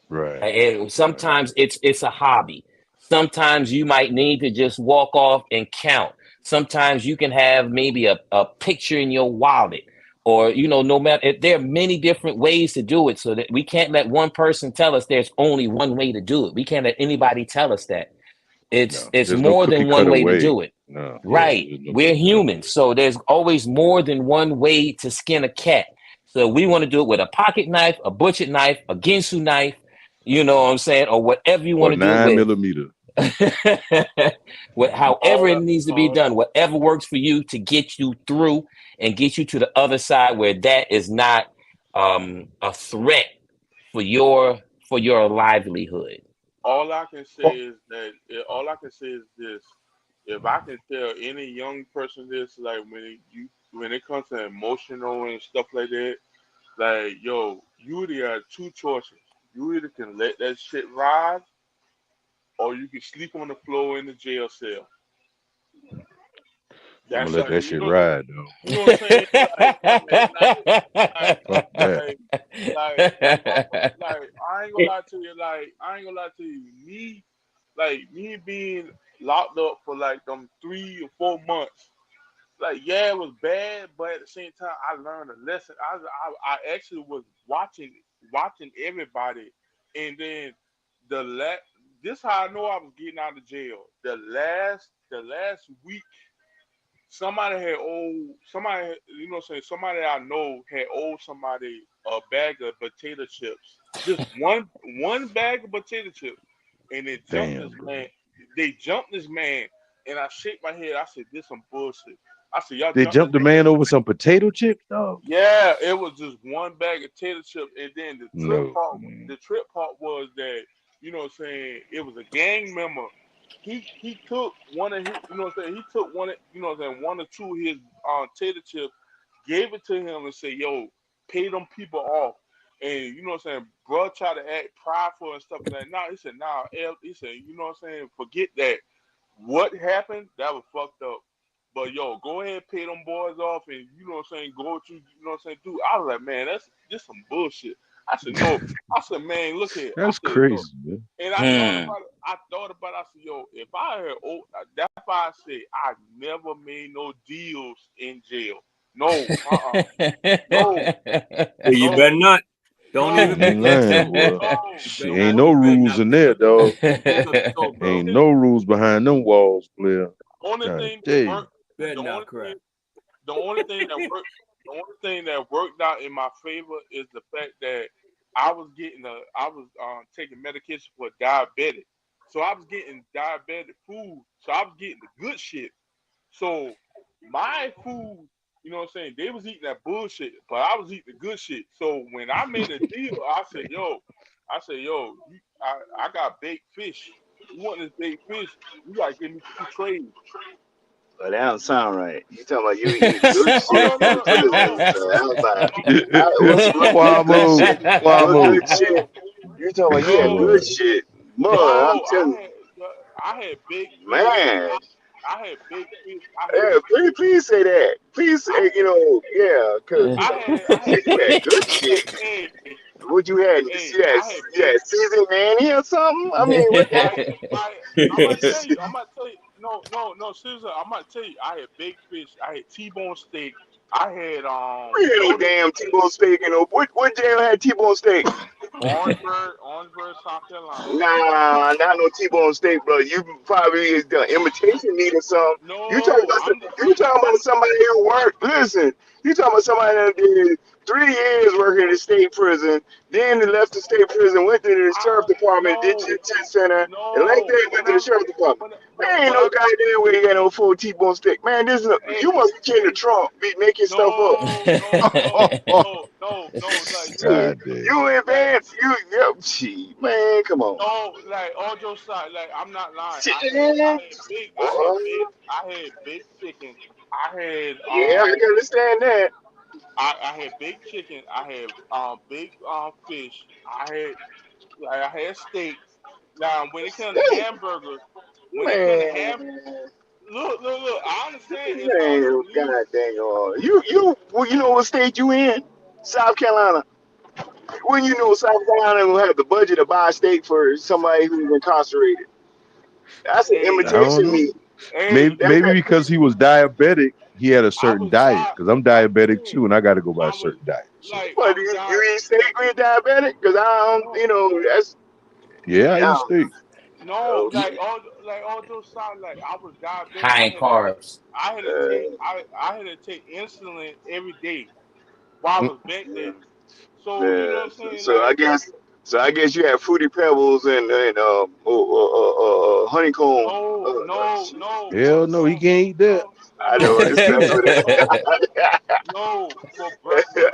Right. And Right. sometimes it's a hobby. Sometimes you might need to just walk off and count. Sometimes you can have maybe a picture in your wallet, or no matter, there are many different ways to do it, so that we can't let one person tell us there's only one way to do it. We can't let anybody tell us that it's No, it's there's no more cookie than one cutter way to way. do it. No, yeah, Right. there's no We're cookie cutter humans, way. so there's always more than one way to skin a cat. So we want to do it with a pocket knife, a butcher knife, a ginsu knife, you know what I'm saying, or whatever you want Or to do it nine with. millimeter. However it all, needs to be all, done, whatever works for you to get you through and get you to the other side where that is not a threat for your livelihood. all I can say Oh, is that all I can say is this: if I can tell any young person this, like when it comes to emotional and stuff like that, like yo, you either have 2 choices. You either can let that shit ride, or you can sleep on the floor in the jail cell. I'm gonna That's let how that you shit know. ride though. You know what I'm saying? Like, Fuck that. like, like I ain't gonna lie to you. Like I ain't gonna lie to you. Me being locked up for like them 3 or 4 months. Like yeah, it was bad, but at the same time, I learned a lesson. I actually was watching everybody, and then the la- this how I know I was getting out of jail. The last week, you know, what I'm saying somebody I know had owed somebody a bag of potato chips, just one bag of potato chips, and they jumped this Damn, bro. man. They jumped this man, and I shake my head. I said, "This some bullshit." I said, "Y'all They jumped this jumped the man." man over some potato chips, dog. Yeah, it was just one bag of potato chips, and then the trip No, part. man. The trip part was that what I'm saying it was a gang member. He took one of his, what I'm saying he took one of, what I'm saying one or two of his potato chips, gave it to him, and said, "Yo, pay them people off." And what I'm saying, bro, tried to act prideful and stuff like that. Nah, he said, "Nah, L," he said, what I'm saying, forget that. What happened? That was fucked up. But yo, go ahead, pay them boys off, and what I'm saying, go what I'm saying, do. I was like, man, that's just some bullshit. I said, no. I said, man, look here. I That's said, yo, crazy, man. and I thought Hmm. about it. I said, yo, if I had, that's why I said I never made no deals in jail. No, no, Well, you no, better not. Don't no, even You ain't make that lying, toast. boy. no, You Shit, better ain't not. no no. You better rules not in make there, a toast. dog. Make a toast, bro. Ain't no rules behind them walls, player. Only Trying to thing that tell you. worked, Better the only not thing crack. the only thing that worked the only thing that worked out in my favor is the fact that I was taking medication for diabetic. So I was getting diabetic food. So I was getting the good shit. So my food, what I'm saying, they was eating that bullshit, but I was eating the good shit. So when I made a deal, I got baked fish. You want this baked fish? You gotta give me 2 trays. But that don't sound right. You talking about you eating good Oh shit no no from no no prison? no So I was like, no what good Quavo, shit? What Quavo. good shit? no You talking about you had no good Boy. shit, man? I'm no. telling I had baked you, fish. man. I had baked fish. Yeah, please say that. Please I say, yeah, cause I said had you had baked. good shit. Hey What you had? hey. You had seasoned Manny or something? I mean, what the My my. I'm gonna tell you. I'm gonna tell you. No. Seriously, I'm gonna tell you. I had baked fish. I had T-bone steak. I had we ain't no loaded damn T-bone steak and no what jail had T-bone steak? Orangeburg, South Carolina. Nah, not no T-bone steak, bro. You probably is the imitation meat or something. No, I'm the You talking about somebody who worked? Listen, you talking about somebody that did 3 years working in the state prison, then they left the state prison, went to the I sheriff department, did no detention center, and like no. that went to the sheriff department. When Man, ain't when no I goddamn way you got no full T-bone steak. Man, hey you must be king of Trump, be making stuff up. no. Like listen, God damn. You like advance, gee, man, come on. no, like all jokes aside, like I'm not lying. Shit, man. Boy. I had baked chicken. I had Yeah, I can understand that. I had baked chicken. I had baked fish. I had steak. Now when it comes to hamburgers, when it comes to ham, Man, look. I understand it's hard to man, believe. god dang on. Well, you know what state you in? South Carolina. When you know South Carolina will have the budget to buy a steak for somebody who's incarcerated. That's an Hey, I don't imitation know. meat. Maybe hey, That's maybe because he was diabetic, he had a I certain was diet. died. Because I'm I'm diabetic saying too, and I got to go by a I was certain diet. So what I do was you died. eat steak when you're diabetic? Because I don't, No, that's yeah, I eat yeah. steak. no, Okay. like all those sound like I was diabetic. High in carbs. I had to take insulin every day while I Mm. was back there. Uh, So you know yeah. what I'm saying? So Like I guess you have fruity pebbles and honeycomb. Shit. Hell no, he can't eat that. I know it's that's what no, for breakfast.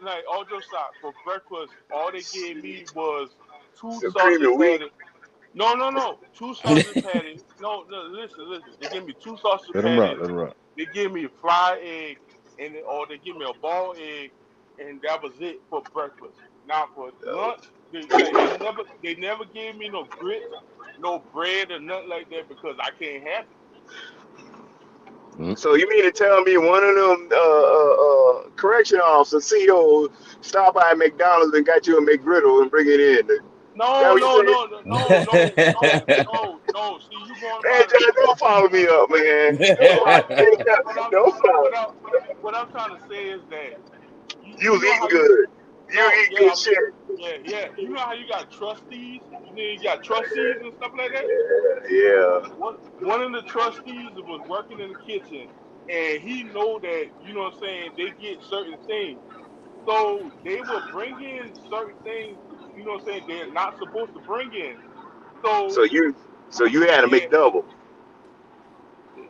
Like all jokes aside, for breakfast, all they gave me was two some creamy sausage wheat. patties. No, two sausage patties. No, listen. They give me two sausage Let him rock. patties. Let him rock. They give me a fried egg, or they give me a ball egg, and that was it for breakfast. Now for lunch, they never gave me no grits, no bread or nothing like that because I can't have it. Mm. So you mean to tell me one of them correction officers, CO, stop by McDonald's and got you a McGriddle and bring it in? That No, what you no, say? no, no, no, no, no, no, no. See, you going Man, about it. John, don't follow me up, man. No, Don't, what I'm don't follow. what I'm trying to say is that You you was know how eating you good. You no, eat yeah, good shit. yeah. You know how you got trustees? You got trustees and stuff like that? Yeah. One of the trustees was working in the kitchen and he know that, you know what I'm saying, they get certain things. So they will bring in certain things, you know what I'm saying, they're not supposed to bring in. So So you, so you had to yeah, make double.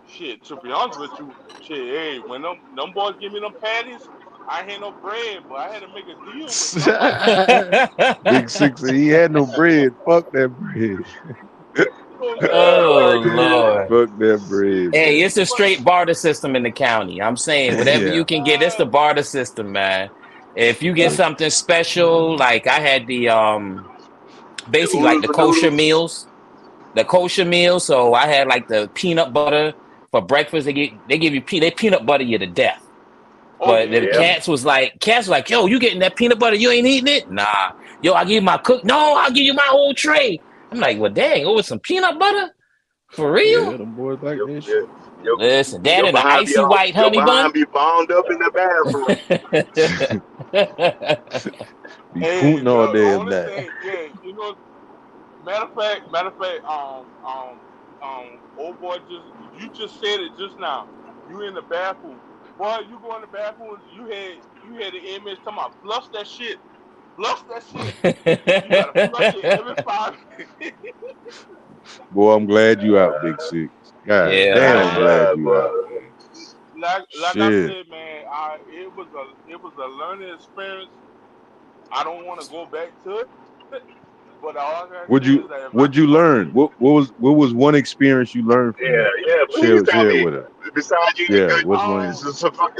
shit, to be honest with you, shit, hey, when them boys give me them patties, I ain't had no bread, but I had to make a deal with somebody. Big Six, he had no bread. Fuck that bread. You know what I'm saying? Oh Lord. Fuck that bread, Hey, man. it's a But straight barter system in the county. I'm saying whatever you Yeah. can get, it's the barter system, man. If you get Yeah. something special, like I had the The basically like oodles the and kosher noodles. meals. The kosher meal. So I had like the peanut butter for breakfast. They give you they peanut butter you to death. oh But yeah, the Yeah. cats was like, yo, you getting that peanut butter? You ain't eating it? Nah. Yo, I give you my cook. No, I'll give you my whole tray. I'm like, well, dang, over some peanut butter for Yeah, real? them boys like Your, that your, shit. your, Listen, that your and an behind be icy all, white your honey bun. behind be bound up in the bathroom. Be hey, pooting all the day and only night. thing, yeah, you know, matter of fact, old boy, you just said it just now. You in the bathroom, boy. You go in the bathroom. You had the image talking about flush that shit. You gotta flush it every 5 minutes. Boy, I'm glad you out, Big Six. God Yeah, damn, Man, I'm man. glad Right, you out, bro. man. like I Shit. said, man, it was a learning experience. I don't want to go back to it, but all I gotta say What'd is you that if I can what'd you go back, learn? What was one experience you learned from Yeah, that? yeah. Please tell Share me. with us. Besides eating Yeah, good, what's one?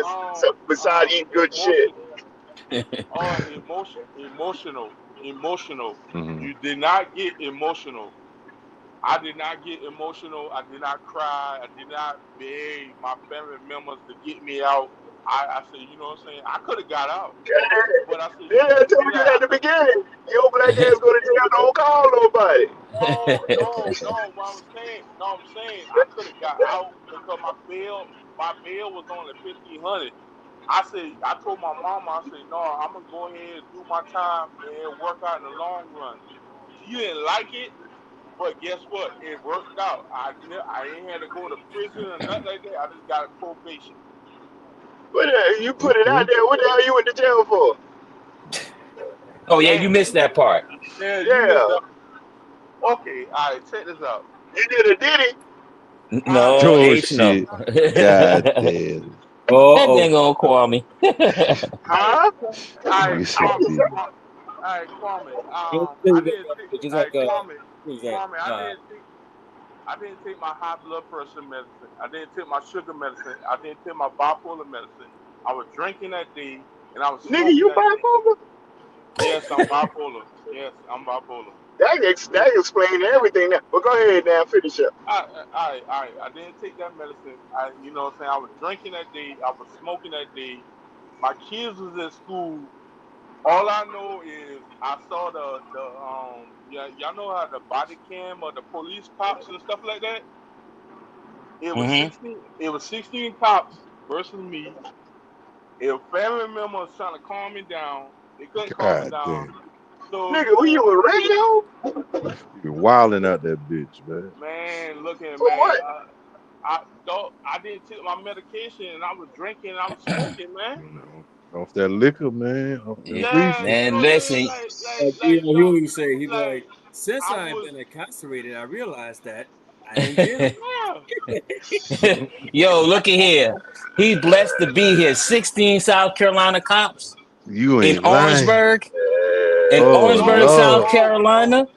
um, besides eating good shit. emotion, emotional. Mm-hmm. You did not get emotional. I did not get emotional. I did not cry. I did not beg my family members to get me out. I said, you know what I'm saying? I could have got out, but I said, Yeah, tell me yeah, that I at the could. beginning. Your black ass go to jail. Don't call nobody. No. What I'm saying, I could have got out because my bail was only 1,500. I told my mama, I said, no, I'm gonna go ahead and do my time and work out in the long run. She didn't like it, but guess what? It worked out. I ain't had to go to prison or nothing like that. I just got a probation. What you put it out Okay. there? What the hell you went to jail for? Oh yeah, you Damn. missed that part. Yeah, you missed Yeah, that. Okay, all right, check this out. you did a diddy, I No, Oh H no. shit. God damn. That Oh, thing on Kwame. all huh? right, Nigga said Kwame, did. All right, Kwame. I'll tell I you that, didn't take. just All like right, Kwame, what was that? I didn't take my high blood pressure medicine. I didn't take my sugar medicine. I didn't take my bipolar medicine. I was drinking that day and I was Nigga, smoking you that day. bipolar? Yes, I'm bipolar. Yes, I'm bipolar. That explains everything. Now, but go ahead now, finish up. I didn't take that medicine. You know what I'm saying? I was drinking that day. I was smoking that day. My kids was at school. All I know is I saw yeah, y'all know how the body cam of the police cops and stuff like that. It was Hmm. 16 cops versus me. If family members trying to calm me down, they couldn't calm me God down. damn. So Nigga, you were know, you a radio? You been wilding out that bitch, man. man, looking, For man, what? I didn't take my medication and I was drinking and I was smoking, man. You know. Off that liquor, man. Off them Yeah, Yeah, reefer. you know man. what I'm saying? Listen, You know, he Dog, always say, he'd be like like, since I I've was, been incarcerated, I realized that I ain't did it. yeah, yo, look at here. He's blessed to be here. 16 South Carolina cops You in ain't lying. Orangeburg, Oh South Lord. Carolina.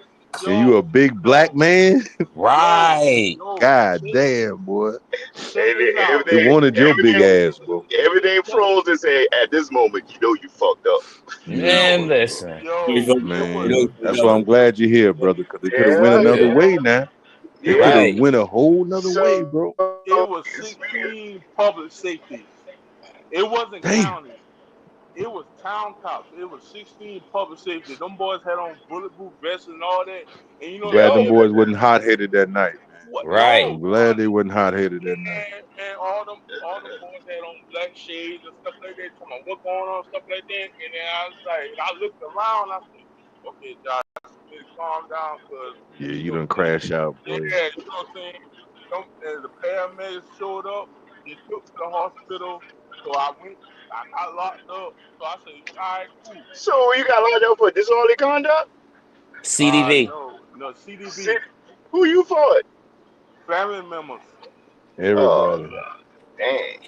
And you a yo, big black yo, man? yo, Right. God check, damn, boy. check this out. They wanted your big ass, bro. Everything Check, froze and say, at this moment, you know you fucked up. You done Man, fucked up. listen. He's yo, like, it was, you know, Man. he's That's why like, I'm glad you're here, brother, because they could have went Yeah, another Yeah. way now. They could yeah. have Right. went a whole nother way, So bro. it was 16 public safeties. It wasn't Damn. county. It was town cops. It was 16 public safety. Them boys had on bulletproof vests and all that. And you I'm know glad them they Yo, boys wasn't hot headed that night, man. what? Right. I'm No, glad they wasn't hot headed that night. and all them boys had on black shades and stuff like that. Talking about what going on, stuff like that. And then I was like, I looked around. I said, okay, Josh, you need to calm down, cause Yeah, you you know done what I'm saying. crash out, boy. Yeah, you know what I'm saying. And the paramedics showed up. They took me to the hospital. So I went. I got locked up. So I said, all right, cool. so you got locked up for disorderly conduct? CDV. No, Shit, CDB, who you for? family members. Oh, Everybody. dang.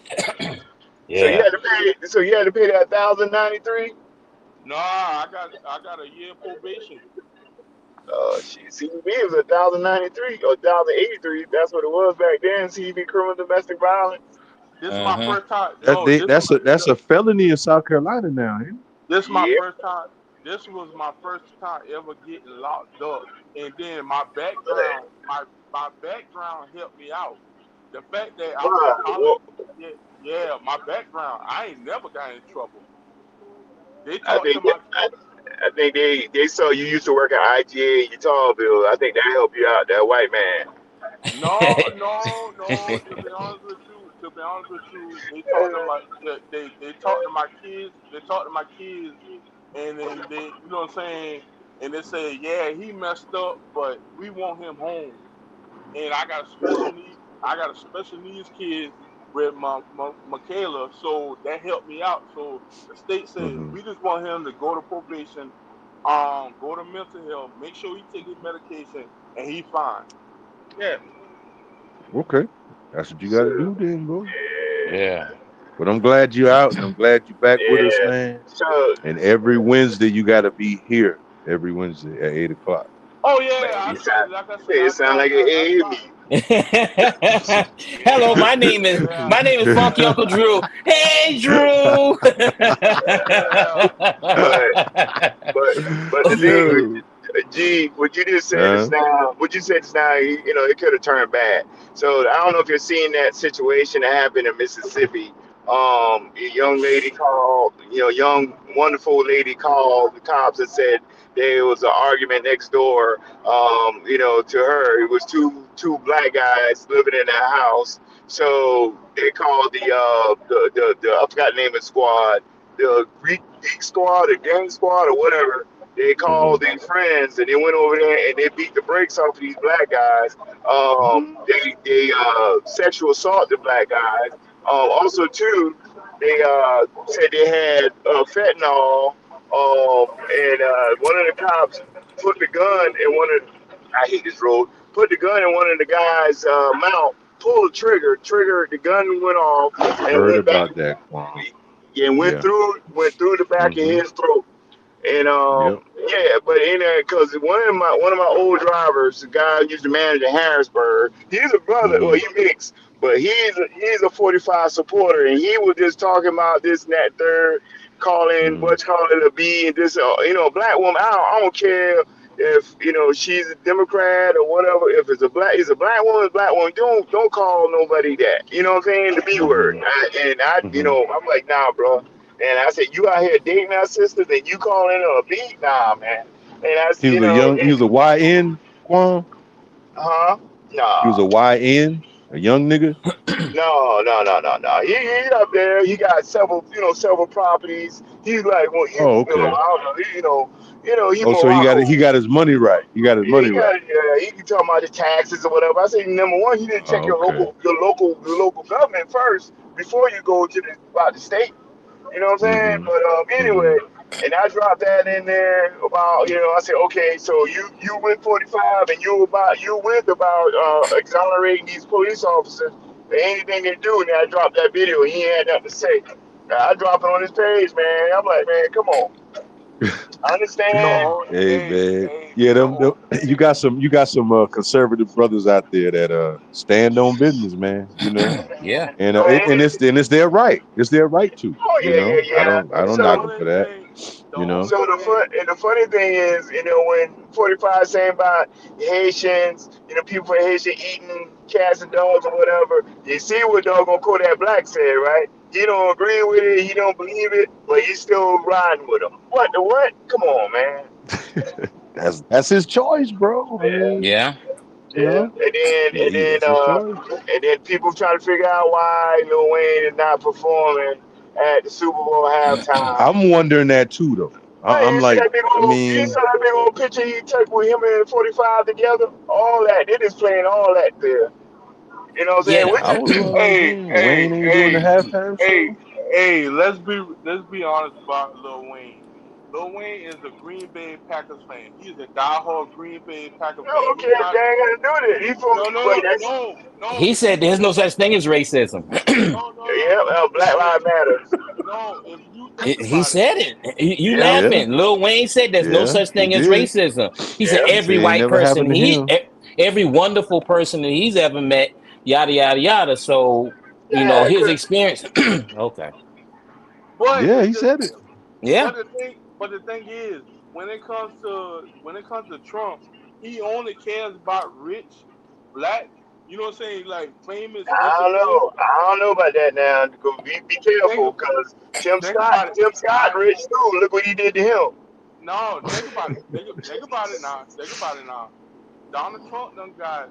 So you Yeah. had to pay. So you had to pay that 1,093. No, I got a year probation. Oh shit. CB was 1,093 or 1,083. That's what it was back then. CB criminal domestic violence. This is my Uh-huh. first time. That No, they that's a felony in South Carolina now, ain't it? this is my Yeah. first time. This was my first time ever getting locked up, and then my background helped me out. The fact that I was Why? college, Well, yeah, yeah, my background, I ain't never got in trouble. They I talked to think my I think they saw you used to work at IGA in Utahville. I think that helped you out. That white man. No, no, no. To be honest with you, they talked to my they talked to my kids. They talked to my kids, and then they, you know what I'm saying, and they say, yeah, he messed up, but we want him home. And I got a special need. I got a special needs kid with my Michaela, so that helped me out. So the state said Hmm. we just want him to go to probation, go to mental health, make sure he take his medication, and he fine. Yeah. Okay. That's what you gotta So do then, bro. yeah, Yeah. But I'm glad you out and I'm glad you back with us, yeah. man. So And every Wednesday you gotta be here. Every Wednesday at 8 o'clock. Oh man, yeah, I you try. sound Like I said, it sound like an I try. enemy. Hello, Yeah, my yeah, name is Funky Uncle Drew. Hey, Drew. yeah. But but but the thing, Yo. G, what you just said is Huh? now, what you said is now, it could have turned bad. So I don't know if you're seeing that situation that happened in Mississippi. A young lady called, young wonderful lady called the cops and said there was an argument next door. To her, it was two black guys living in that house. So they called the I forgot the name of the squad, the Geek Squad or Gang Squad or whatever. They Hmm. called their friends and they went over there and they beat the brakes off of these black guys. They sexual assault the black guys. Also too, they said they had fentanyl. And one of the cops put the gun in one of. I hate this road. Put the gun in one of the guys' mouth. Pulled the trigger. The gun went off I and heard went back. about that, Quan. Yeah, Yeah. went through the back of Hmm. his throat. And Yep. yeah, but in there, cause one of my old drivers, the guy who used to manage in Harrisburg, he's a brother. Well, Hmm. he mixed, but he's a 45 supporter, and he was just talking about this and that third, calling Hmm. what's calling a B and this, black woman. I don't care if she's a Democrat or whatever. If it's a black woman. Don't call nobody that. You know what I'm saying? The B word. Hmm. Hmm. I'm like, nah, bro. And I said, you out here dating our sisters and you calling her a B? Nah, man. And I said, He was a YN, Quan. huh? He was Nah. a YN, a young nigga. No, no, no, no, no. He up there. He got several properties. He's like, well, Oh, okay. I don't know. He Oh, so he Morocco. got his money right. He got his He money right. got, yeah, he can talk about the taxes or whatever. I say, number one, you need to check Oh, your okay. local government first before you go to the state. You know what I'm saying? Hmm. But Hmm. anyway, and I dropped that in there about, I said, okay, so you went 45 and you went about exonerating these police officers for anything they do. And I dropped that video. And he had nothing to say. I dropped it on his page, man. I'm like, man, come on. I understand. No, Hey, man. hey, Yeah, the them you got some conservative brothers out there that stand on business, man. Yeah. And Oh, it's their right. It's their right to. oh, yeah, yeah, I don't yeah. knock So them for that. The You know. only So thing, the funny thing is, when 45 saying about Haitians, people from Haitian eating cats and dogs or whatever, you see what doggone Kodak Black said, right? He don't agree with it, he don't believe it, but he's still riding with him. What the what? Come on, man. That's his choice, bro. I Yeah, mean, Yeah. you yeah. know, that's his choice. And then people trying to figure out why Lil Wayne is not performing at the Super Bowl halftime. I'm wondering that too, though. Man, I'm like, I you mean, saw that big old picture he took with him and 45 together? All that. They just playing all that there. You know what I'm saying? Yeah. I was hey, wondering, hey, Wayne ain't doing the hey, halftime hey, show. hey, let's be honest about Lil Wayne. Lil Wayne is a Green Bay Packers fan. He's a diehard Green Bay Packer I fan. don't care He's if not. they ain't gonna do that. He from, No, no, but no, that's, no, no. He If you said there's no think, such thing as racism. no, no, no, yeah, no. Black Lives Matters. No, if you think He about it, said it. You Yeah, Yeah, laughing? Lil Wayne said there's no yeah, such he thing as did. racism. He said yeah. He said every it ain't white never person happened to him. every wonderful person that he's ever met, yada yada yada. So Yeah, his because experience. Okay. but Yeah, it he just, said it. Yeah. but the thing is, when it comes to Trump, he only cares about rich, black. You know what I'm saying? Like famous I don't know. entertainers. I don't know about that now. Be Think, careful, because think about it. Tim Scott I rich too. Look what he did to him. No, think about it. Think about it now. Think about it now. Donald Trump done got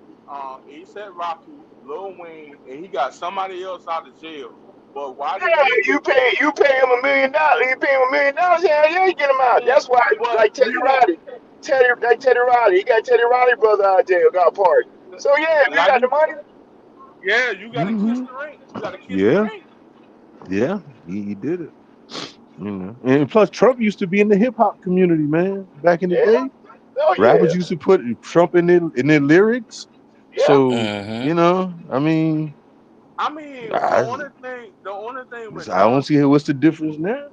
ASAP Rocky, Lil Wayne, and he got somebody else out of jail. But why did Yeah, he get? you pay him $1 million. You pay him $1 million. Yeah, you get him out. Yeah, That's why, but like he didn't. Teddy Riley. He got Teddy Riley brother out there got party. So yeah, if you Like got the you, money, yeah, you got to kiss Hmm. the ring. You got to kiss the Yeah, ring. yeah, he did it. And plus, Trump used to be in the hip hop community, man, back in the yeah, day. oh Rappers yeah, used to put Trump in their lyrics. yeah. So Hmm. I mean, I mean, the I, only thing, the only thing with I don't Donald, see what's the difference now.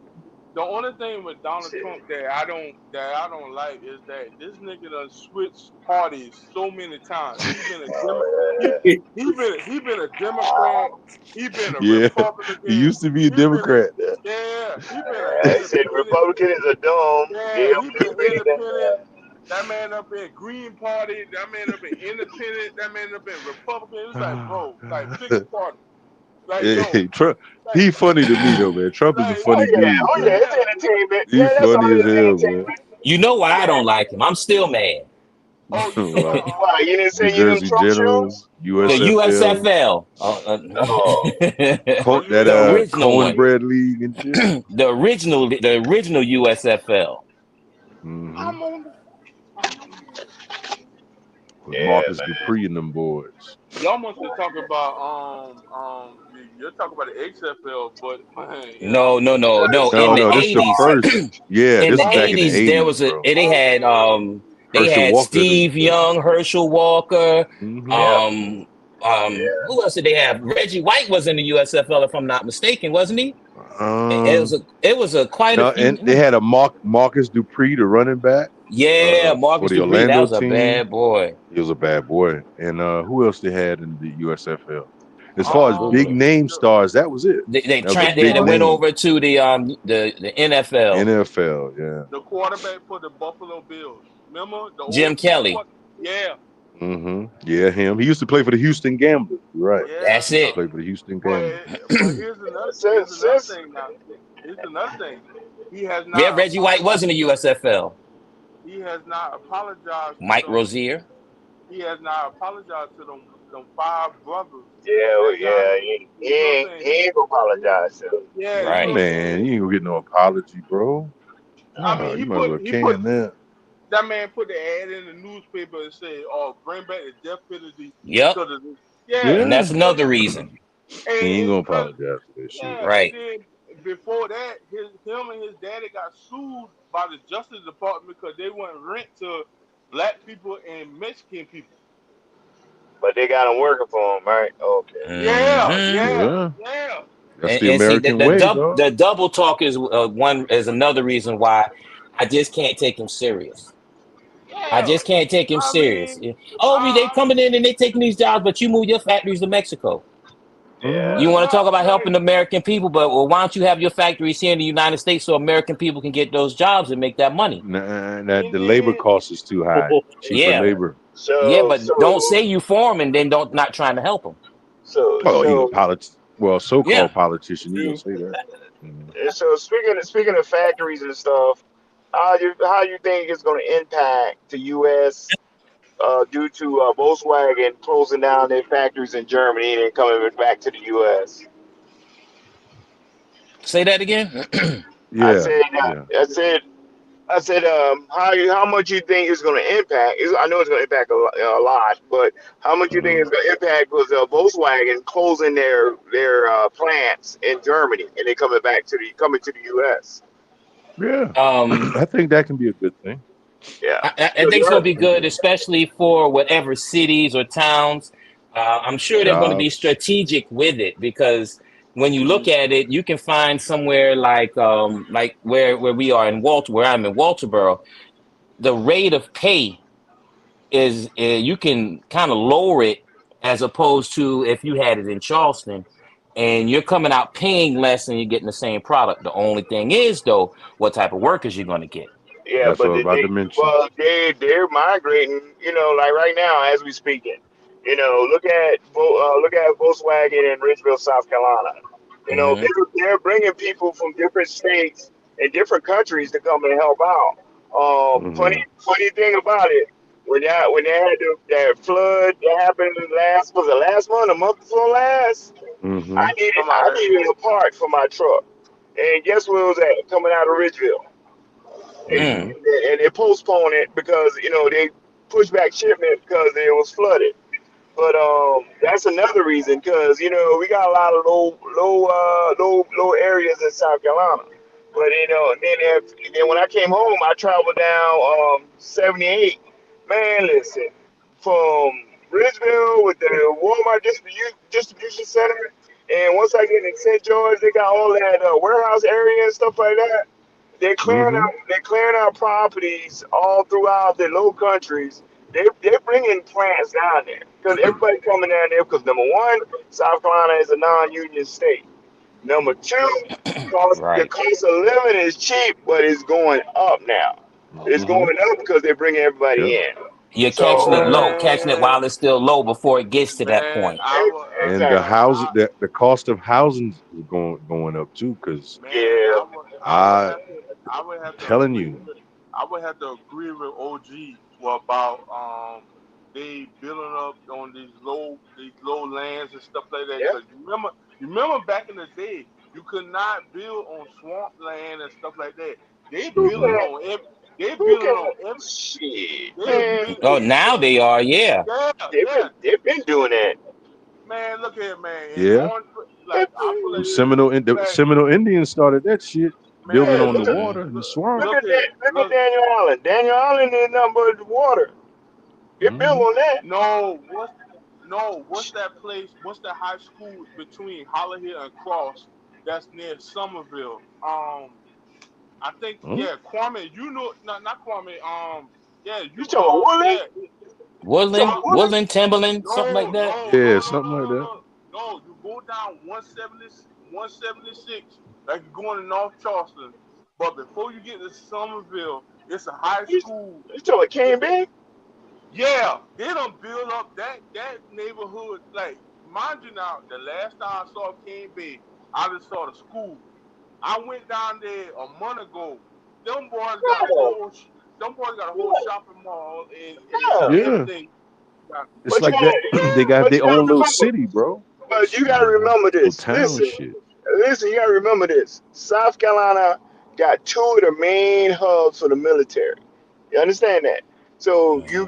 the only thing with Donald Shit. Trump that I don't like is that this nigga done switched parties so many times. He been a Demo- he Oh, he been a Democrat. He been a Yeah, he Republican. used to be a He been a Democrat. yeah. He been an I said independent. Republicans are dumb. Yeah, Yeah, he we been agree to independent. That man up in Green Party. That man up in Independent. That man up in Republican. It's like, bro, like pick a that. party. Like no, Hey, Trump, like he funny to me though, man. Trump is a like funny dude, Oh yeah, man. it's yeah. entertainment. He Yeah, that's all funny it as is, hell, man. entertainment. You know why I Yeah. don't like him? I'm still mad. Oh, you know Why? what? Why, you didn't New say you them Jersey Trump General, shoes? The USFL, USFL, Oh, Oh, you That the know what? original one, cornbread league and shit. the original USFL. Hmm. I'm on. With yeah, Marcus man. Dupree and them boys. Y'all must be talking about you're talking about the XFL, but man, No, no, no, no. In No, the no, this the '80s, first. Yeah, in this the is back in the '80s, there '80s, was bro. they Herschel had Walker, Steve Young, Herschel Walker. hmm Yeah, Um, yeah. who else did they have? Reggie White was in the USFL, if I'm not mistaken, wasn't he? um, It was a quite a no, few. and they had a Marcus Dupree, the running back, Yeah, for Marcus the Dupree, that Orlando was a team. bad boy. He was a bad boy. And who else they had in the USFL? As Oh, far as Google big it. name stars, that was it. That was the They big went name. over to the NFL. NFL, yeah. the quarterback for the Buffalo Bills. Remember the Jim old Kelly. quarter? Yeah, Yeah, him. He used to play for the Houston Gamblers. You're right. yeah. That's He used to it. play for the Houston Gamblers. But here's Since, another since thing now. Here's another thing. He has Yeah, not Reggie White was apologized. in the USFL. He has not apologized to Mike them. Rozier. He has not apologized to them five brothers yeah, that got. yeah, You know what I'm saying? he ain't gonna apologize to him. Yeah, you know Right. what I'm Man, saying. you ain't gonna get no apology, bro. I No, mean, you might as well he put can that. that man put the ad in the newspaper and said, "Oh, bring back the death penalty Yep. because of this." Yeah, And Yeah. that's you know, another reason. He ain't and gonna because apologize for that shit. yeah, and Right. then before that, him and his daddy got sued by the Justice Department because they wouldn't rent to black people and Mexican people. But they got him working for him, right? Okay. Yeah, Hmm. yeah, Yeah. yeah. That's the And see American way, dog. the double talk is another reason why I just can't take him serious. I Yeah, just can't take him I serious. mean, Oh, they I, coming in and they taking these jobs, but you move your factories to Mexico. Yeah. You want to talk No, about man. helping the American people, but well, why don't you have your factories here in the United States so American people can get those jobs and make that money? Nah, that And the labor then cost is too high. Cheaper Yeah, labor. yeah, So but don't so say you for 'em and then don't not trying to help them. so Oh, you a so well, Yeah. so-called politician, you gonna you say that? Mhm. and so speaking of factories and stuff, how you think it's going to impact the U.S. Due to Volkswagen closing down their factories in Germany and coming back to the U.S. Say that again. I Yeah, said, yeah. I said, how much you think it's going to impact? I know it's going to impact a lot, but how much you think Uh-huh. it's going to impact was Volkswagen closing their plants in Germany and they coming to the U.S. Yeah. um, I think that can be a good thing. Yeah, I so think it's going to the be I think good, that especially for whatever cities or towns. I'm sure they're going to be jobs. strategic with it because when you look at it, you can find somewhere like where we are in where I'm in Walterboro, the rate of pay is you can kind of lower it as opposed to if you had it in Charleston and you're coming out paying less and you're getting the same product. The only thing is though, what type of workers you're going to get. Yeah, That's what but I was about to mention. they're migrating. Like right now as we speaking. Look at Volkswagen in Ridgeville, South Carolina. Hmm. They're bringing people from different states and different countries to come and help out. Hmm. Funny thing about it, when they had that flood that happened last month, a month before last, Hmm. come I on. needed a part for my truck, and guess where it was at? Coming out of Ridgeville, Mm. Hmm. and they postponed it because they pushed back shipment because it was flooded. But that's another reason because we got a lot of low areas in South Carolina. But then when I came home, I traveled down 78. Man, listen, from Bridgeville with the Walmart distribution center, and once I get in St. George, they got all that warehouse area and stuff like that. Hmm. They're clearing out properties all throughout the low countries. They're bringing plants down there because everybody coming down there because number one, South Carolina is a non-union state. Number two, the Right. cost of living is cheap, but it's going up now. It's Hmm. going up because they're bringing everybody Yep. in. You're catching it So low, catching it Man, while it's still low before it gets to that man, point. And the exactly. housing, the cost of housing is going up too. Because man, Yeah. I I would have to telling agree you, with, I would have to agree with OG about they building up on these low lands and stuff like that. Yeah. Cause you remember back in the day, you could not build on swamp land and stuff like that. They Who building hmm can? on every, they Who building on can? every, Shit, they man. build, Oh, now yeah, they are, yeah. yeah, They've yeah. been doing that. Man, look here, man. In yeah, Orange, like I feel like The man, Seminole Indians started that shit, building Yeah, man, on the look, Hmm. water and the look, swamp. look here, Look at look. Daniel Allen. Daniel Allen is nothing but water. They built Hmm. on that. No, what's that place? What's that high school between Holly Hill and Cross? That's near Somerville. I think Hmm. yeah, Kwame. You know, not Kwame. Yeah, You you talking about Woodland? yeah. You talking Woodland, about No, Woodland? Woodland, Timberland, something like no, that. no, Yeah, no, no, something no, like no, that. no. No, you go down 170, 176, like you're going to North Charleston. But before you get to Somerville, it's a high You, school. you talking about Cane Big? Yeah, they done build up that neighborhood. Like, mind you now, the last time I saw King Bay, I just saw the school. I went down there a month ago. Them boys got a No, whole, them boys got a whole no, shopping mall and no. Yeah, everything. it's But you like that. gotta, They got but you their own gotta little remember. city, bro. But you gotta remember Little this. town shit. Listen. You gotta remember this. South Carolina got two of the main hubs for the military. You understand that? So Hmm. you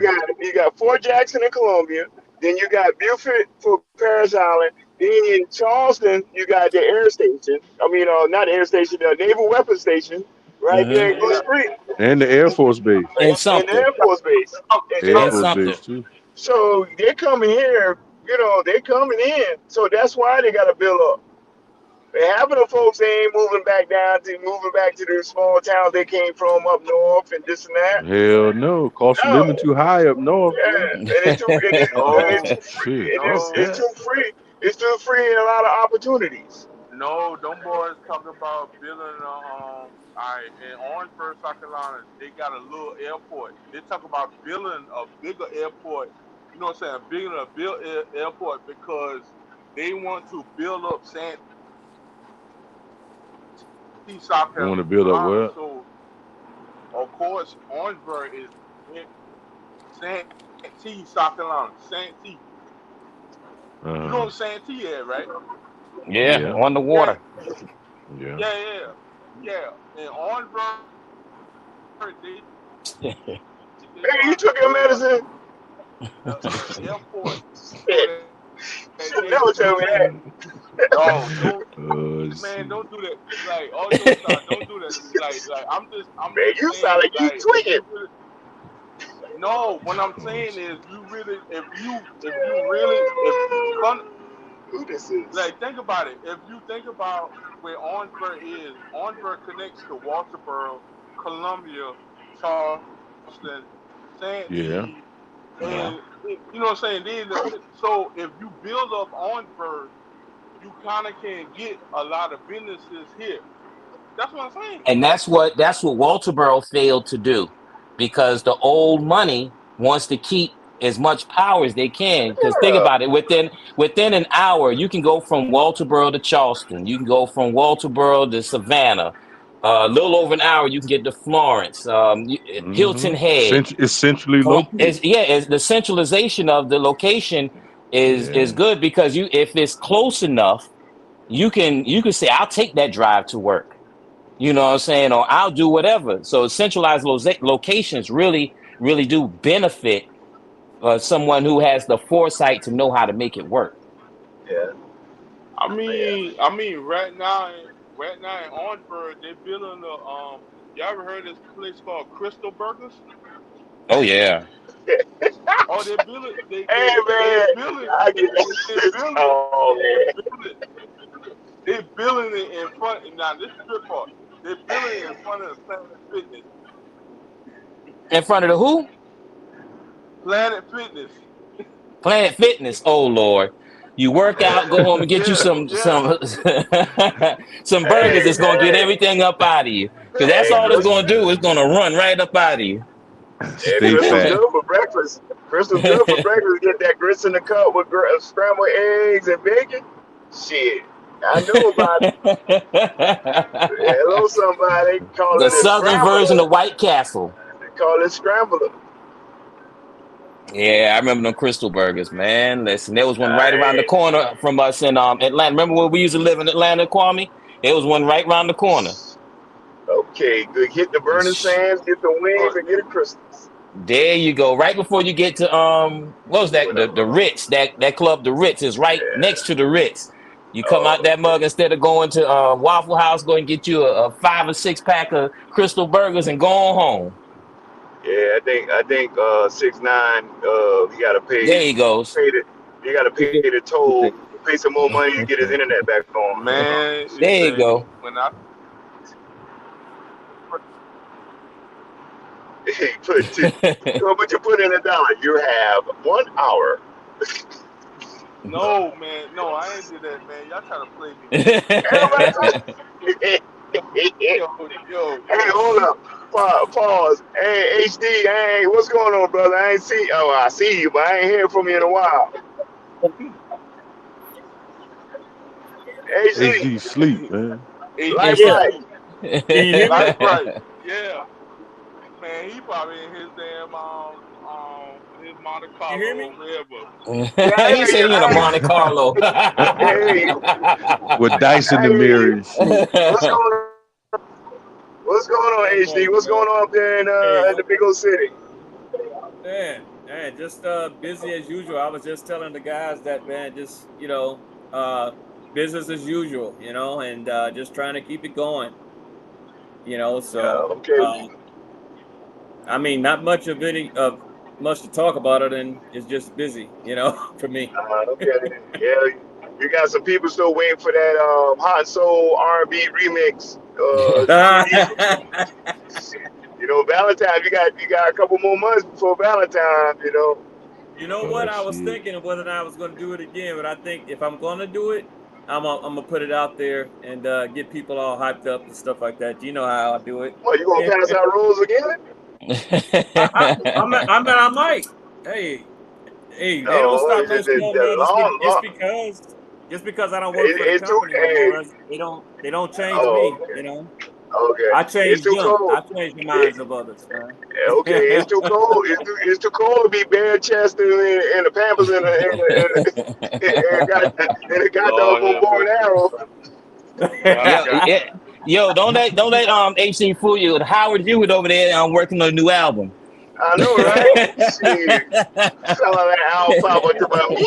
got Fort Jackson in Columbia, then you got Beaufort for Paris Island, then in Charleston you got the air station. I mean, not the air station, the naval weapons station right there Hmm. in Goose Yeah, Creek, And the Air Force Base. And and the something. Air Force Base. Air And Force Yeah. Base something. too. So they're coming here. They're coming in. So that's why they got to build up. And half of the folks they ain't moving back to the small towns they came from up north and this and that. Hell no. Cost of living No, too high up north, boy. yeah, and it's too and no, it's too free Shit, and fuck no. it's that. too free. It's still free and a lot of opportunities. No, them boys talking about building I in Orangeburg, South Carolina, they got a little airport. They talk about building a bigger airport. You know what I'm saying? Building a airport because they want to build up Santee, South Carolina. So of They want to course build up what? Orangeburg is Santee, South Carolina. Santee. You know what Uh, Santee is, right? Yeah, yeah, on the Yeah, water. yeah. yeah. In Orangeburg, they want to build Hey, you took the your medicine? airport so that Shit. they can Should never tell me that. no, don't man, See. don't do that. Like all jokes aside, don't do that to me. I'm Man, just you sound saying, like you if tweaking. you really no, what I'm Oh, saying is you really if you Who this is? like think about it. If you think about where Orangeburg connects to Walterboro, Columbia, Charleston, Santee, yeah. and Yeah. you know what I'm saying. So if you build up Orangeburg, you kind of can get a lot of businesses here. That's what I'm saying. And that's what Walterboro failed to do, because the old money wants to keep as much power as they can. Because think Yeah. about it, within an hour, you can go from Walterboro to Charleston. You can go from Walterboro to Savannah. A little over an hour, you can get to Florence, Hilton Head. It's centrally located. It's the centralization of the location is Yeah. good, because if it's close enough, you can say, I'll take that drive to work. You know what I'm saying? Or I'll do whatever. So centralized locations really do benefit someone who has the foresight to know how to make it work. Yeah. Yeah. Right now in Orangeburg, they're building Y'all ever heard of this place called Crystal Burgers? Oh yeah. Oh, they're building. Hey They man, building. I get They this. building. Oh They man. building. They building it in front. Now this is the good part. They're building it in front of the Planet Fitness. In front of the who? Planet Fitness. Planet Fitness. Oh Lord. You work out, go home and get you Yeah, some yeah, some burgers Hey, that's gonna get hey, everything up out of you. Because that's hey, all it's Crystal. gonna do. It's gonna run right up out of you. Yeah, Stay Crystal's fat. good for breakfast. Crystal's good for breakfast. Get that grits in the cup with scrambled eggs and bacon. Shit, I know about it. Hello, somebody The calling it southern version of scrambler. White Castle. They call it scrambler. Yeah, I remember them Crystal Burgers, man. Listen, there was one right around the Hey, corner from us in Atlanta. Remember where we used to live in Atlanta, Kwame? There was one right around the corner. okay, good. Hit the burning sands, get the wings, but and get a Crystals. There you go. Right before you get to what was that? The Whatever. Ritz. That club, the Ritz, is right next Yeah. to the Ritz. You come out Oh, that mug, instead of going to Waffle House, go and get you a 5 or 6 pack of Crystal Burgers and go on home. yeah. I think 6 9. You gotta There he goes. pay the you gotta pay the toll, pay some more money to get his internet back on. man, There you man, go. when I Hey, what you put in $1? You have 1 hour. no man, no, I ain't did that, man. Y'all try to play me, man. Everybody, hey, Yo, yo, hold you up. Pause. Hey, HD. Hey, what's going on, brother? I ain't see. Oh, I see you, but I ain't heard from you in a while. HD, HD sleep, man. AD life, Yeah. life. sleep, Can you hear me? life right. Yeah, man, he probably in his damn his Monte Can you hear Carlo me? or wherever. Yeah, I He hear said you. he in a Monte Carlo. Hey, With dice in I the hear mirror you. and shit. What's going on? What's going on, Not HD? much, What's going man. on up there Hey, in the big old city? man, just busy as usual. I was just telling the guys that, man, just business as usual, and just trying to keep it going, so Okay. I mean, not much of any of much to talk about it, and it's just busy, for me. Okay. Yeah, you got some people still waiting for that hot soul R&B remix CD. You know, Valentine. You got a couple more months before Valentine. You know. You know Oh, what? that I was shit. thinking of whether or not I was going to do it again, but I think if I'm going to do it, I'm gonna put it out there and get people all hyped up and stuff like that. You know how I do it. Well, you gonna pass out rules again? I might. Hey, they don't No, stop it's no just the, show, man. the long, long Just because I don't work for the it's too. company no Hey, more, they don't change oh, me. You know, okay. I It's change too them. cold. I change the It, minds of others, man. okay, it's too cold. It's too cold to be bare chested in the Pampers and it got Lord doggone have bow and mercy. arrow. Yeah, I Yo, got yeah, yo, don't let HC fool you. Howard Hewitt over there working on a new album. I know, right? Shit, some of that owl pop up to my me.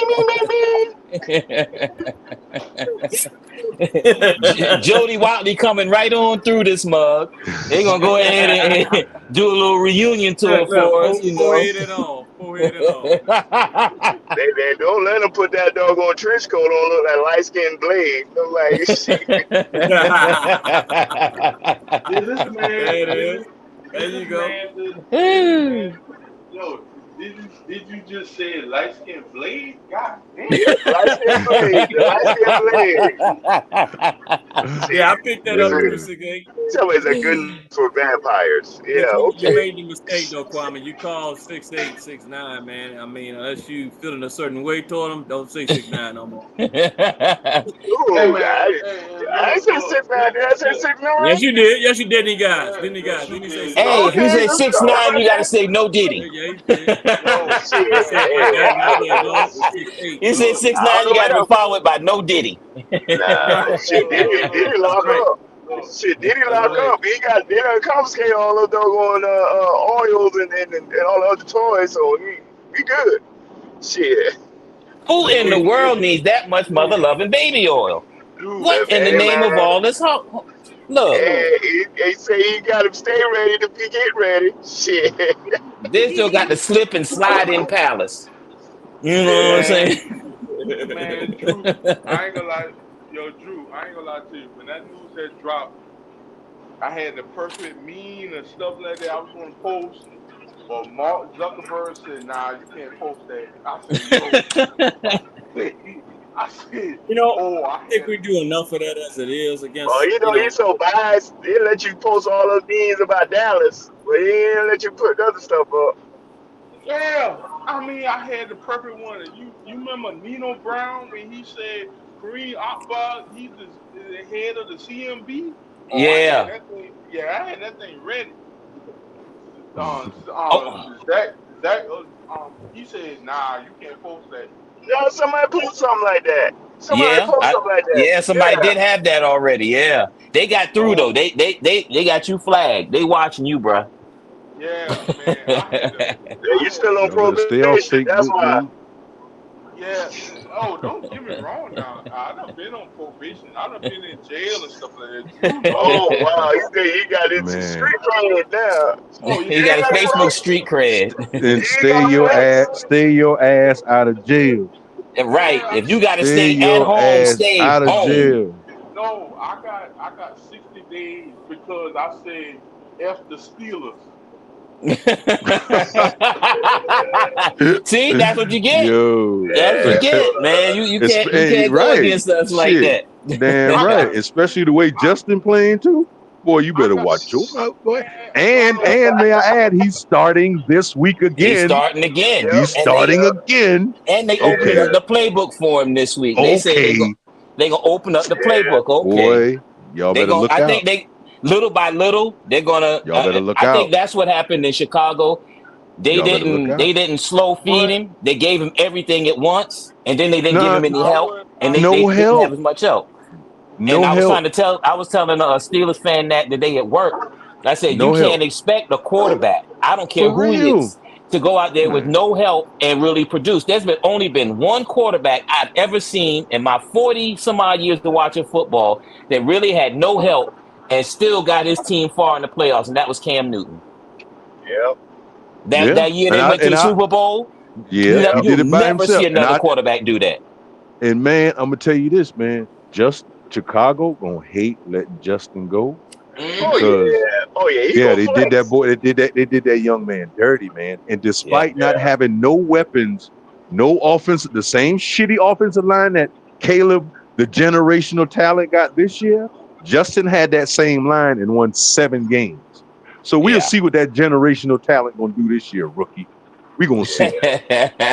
Jody Watley coming right on through this mug. They're gonna go ahead and do a little reunion tour Look, for us, you know. forehead and on, forehead and on. They don't let them put that doggone trench coat on. Look like light skinned Blade. I'm like, shit. Did this man? There it Did is. this? There Did you this go. man? Did this man? Yo, did you just say light skin blade? God damn. Yeah, light skinned Blade. The light skinned Blade. Yeah, I Shit. picked that It's up too, Man. Sigate. somebody's a good for vampires. But Yeah, you okay. made the mistake though, Kwame. You called 6869, man. I mean, unless you feeling a certain way toward them, don't say 69 no more. Hey Ooh, man, hey, I ain't say look, 6'9", did I say look. 6'9"? Yes, you did. Yes, you did. Didn't he, guys? Yeah, Didn't he, yes guys? you Didn't he say did. Hey, if you 69? Okay, say let's six go. nine, you gotta say no Yeah, Diddy. he did. Yo, Shit, He said, he said, no, I 68. You say look, 6'9", don't you know gotta be him. followed by no Diddy. Nah, shit, Diddy That's lock right. up. Shit, Diddy That's lock right. up. They done confiscate all those doggone oils and all the other toys, so we good. Shit, Who in the hey, world hey, needs that much mother Drew, loving baby oil? Drew, What in the hey name of man, all this? Look, Drew. he say he got to stay ready to be get ready. Shit, this still got the slip and slide in palace. You know what I'm yeah. saying? Man, man, Drew, I ain't gonna lie. Yo, Drew, I ain't gonna lie to you. When that news had dropped, I had the perfect meme and stuff like that I was gonna post. But Mark Zuckerberg said, "Nah, you can't post that." I said, "Yo," I said, You know, "Oh, I I think had we do enough of that as it is Well, against, you know he's so biased. They let you post all those memes about Dallas, but he ain't let you put the other stuff up. yeah." I mean, I had the perfect one. And you remember Nino Brown when he said Kareem Akbar, he's the head of the CMB? Oh, I had Yeah. that thing. Yeah, I had that thing ready. Oh, Zach, he said, "Nah, you can't post that." No, somebody post something like that. Somebody yeah. post something like that. Yeah. Somebody Yeah. did have that already. Yeah. They got through though. No, They got you flagged. They watching you, bruh. yeah, man, Yeah, you I had still to on Y'all better stay off probation. That's Facebook, why. man. Yeah. Oh, don't get me wrong now. I done been on probation. I done been in jail and stuff like that. Drew know. Oh wow, he got into Man. street cred now. Oh You He ain't got a yeah, gotta Facebook flex. street cred. And You ain't gotta flex. stay your ass out of jail. Right. yeah. If you got to Stay stay at your home, ass stay out of home. jail. No, I got 60 days because I said F the Steelers. See, that's what you get. Yo. That's what you Yeah, get, man. You can't go Right. against us like Shit. that. Damn I right. got Especially the way I, Justin playing too. Boy, you I better got watch your mouth, boy. man, And may I add, he's starting this week He's again. starting again, yep, He's and they starting again. opening yeah, up Okay. the playbook for him this week. They say Okay. they gonna open up the yeah. playbook. Okay, Boy, y'all they better going look I out. think they little by little they're gonna. Y'all better look I think out. that's what happened in Chicago. They Y'all better look didn't they out. didn't slow feed but him. They gave him everything at once, and then they didn't give Nah, him any I help, would and not. they no didn't have help. as much help. And No help. I was telling a Steelers fan that today at work. I said, you No help. can't expect a quarterback, I don't care For who he real. is, to go out there with Man. no help and really produce. There's been only been one quarterback I've ever seen in my 40 some odd years of watching football that really had no help and still got his team far in the playoffs, and that was Cam Newton. Yep, Yeah. That year And they I went to and the I Super Bowl, yeah, he yep. did you'll it by never see himself. another quarterback do that. And man, I'm gonna tell you this, man. Just Chicago gonna hate letting Justin go Oh Hmm. because yeah, oh yeah. He yeah, gonna they did that flex. boy. They did that young man dirty, man. And Yep. despite not Yeah, having no weapons No offense, the same shitty offensive line that Caleb, the generational talent, got this year. Justin had that same line and won 7 games. So we'll Yeah. see what that generational talent gonna do this year, rookie. We gonna see.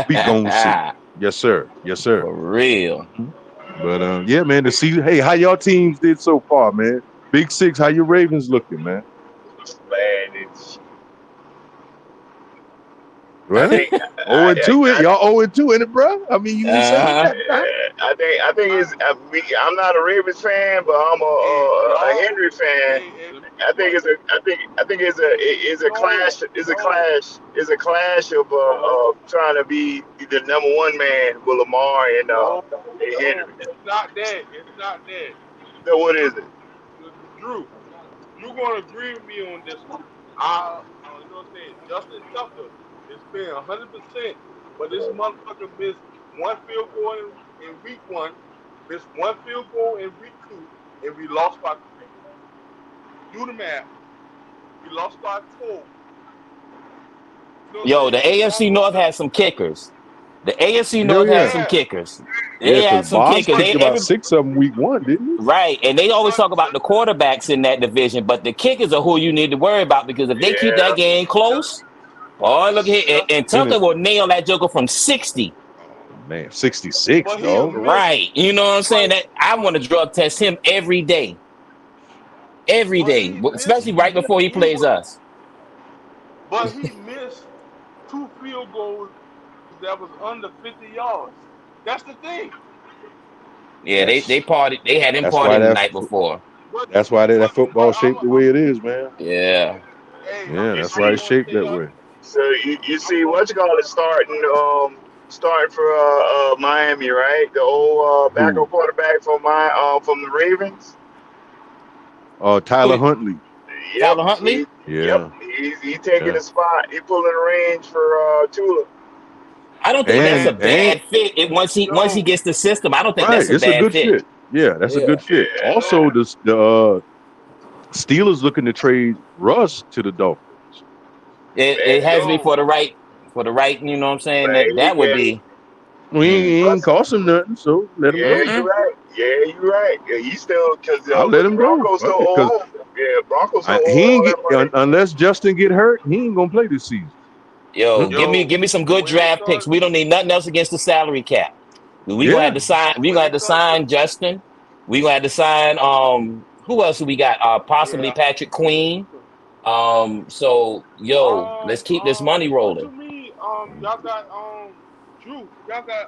We gonna see. Yes, sir. Yes, sir. For real. Mhm. But yeah, man, to see, hey, how y'all teams did so far, man. Big Six, how your Ravens looking, man? Man, it's, I Well, think 0 and 2 it. Y'all 0 and 2 in it, bro. I mean, you ain't saying Uh-huh. that now. I think I, it's I'm not a Ravens fan, but I'm hey, a y'all, Henry fan. let me get quiet. I think it's a No, clash no, it's a clash no, of trying to be the number one man with Lamar no, and no. Henry. It's not that. It's not that. So what is it? Drew, you're gonna agree with me on this one. You know what I'm saying? Justin Tucker is playing 100%, but this motherfucker missed one field goal in week one, missed one field goal in week two, and we lost by 3. Do the math. We lost by 4. You know what I'm Yo, the saying? This AFC North motherfucker, has some kickers. The AFC Hell North has yeah. some yeah. kickers. Yeah, They because had some Bob's kickers. kicked They about every 6 of them week 1, didn't he? right, and they always But talk about the quarterbacks in that division, but the kickers are who you need to worry about because if they keep that Yeah, game close, oh look here, and Justin, And Tucker will nail that joker from 60. oh man, 66, but he a dog. miss. Right, you know what I'm saying? But That I want to drug test him every but day, he missed. especially right before he He plays was, us. but he missed 2 field goals that was under 50 yards. That's the thing. Yeah, they That's partied. They had him that's But why partying the night before. but that's why that but football shaped the way it is, man. Yeah. Yeah, you that's why see. it's shaped that way. So you I'm see going. what you call it starting for Miami, right? The old backup Who? quarterback from the Ravens. Tyler Who? Huntley. Yep, Tyler Huntley? Yeah, he's taking yeah. the spot. He pulling the range for Tula. I don't think that's And a Man, and bad fit. Once he yo, gets the system, I don't think right, that's a it's a bad good fit. fit. Yeah, that's a Yeah. good fit. Yeah, Also, yo, the Steelers looking to trade Russ to the Dolphins. It man, has to be yo, for the right, you know what I'm saying? man, That would yeah, be We mm, ain't Russ, cost him nothing, so let him yeah, go. you mm-mm. right. Yeah, you right. Yeah, he still because I'll let what the him go. Broncos still Fuck it, because owe him. Yeah, Broncos still he owe him ain't all get that money. unless Justin get hurt, he ain't gonna play this season. Yo, Mm-mm. give yo. me some The good way I'm draft picks. starting, We don't need nothing else against the salary cap. We gonna have Yeah, to sign. the We way gonna have I'm to starting, sign Justin. We gonna have to sign. Who else do we got? Possibly yeah. Patrick Queen. So yo, let's keep this money What you rolling. mean? Y'all got Drew. Y'all got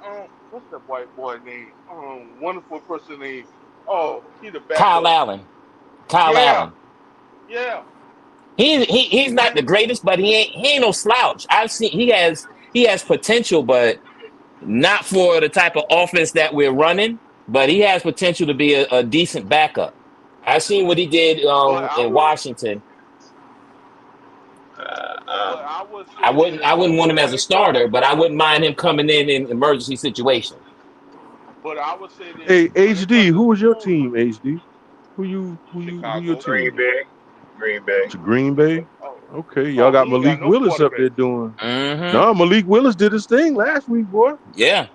what's that white boy name? Wonderful person name. Oh, he the Kyle backup. Allen. Kyle Yeah, Allen. yeah. He's not Man, the greatest, but he ain't no slouch. I've seen he has potential, but not for the type of offense that we're running. But he has potential to be a decent backup. I've seen what he did but I in would, Washington. but I would I say wouldn't this I wouldn't want the him as a way God. starter, but I wouldn't mind him coming in emergency situations. But I would say this hey, when it HD, comes to who was your schools, team? HD, who your Chicago. team Green is? Bay, Green Bay. To Green Bay. Oh, Okay, y'all oh, got we ain't got Malik no Willis up quarterback. there doing. Hmm. No, Malik Willis did his thing last week, boy. Yeah,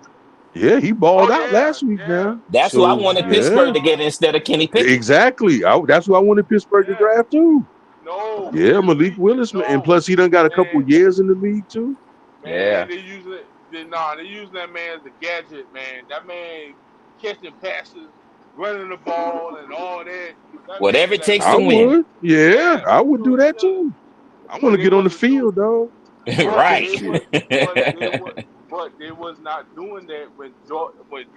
Yeah, he Oh balled out yeah, last week yeah, now. that's who I So wanted yeah. yeah, Pittsburgh to get instead of Kenny Pickett. exactly. That's who I wanted Pittsburgh to Yeah. draft too. No, Yeah, Malik we Willis, man. And no plus he done got a couple man, years in the league too. man. Yeah, They using it. They using that man as a gadget, man. That man catching passes, running the ball, and all that. That man whatever is it that takes I to man. win. would. Yeah, Yeah. I would do So that yeah, too. I want but to they get on the wasn't doing. field, dog. But Right. they Shit. was. But they was. But they was not doing that when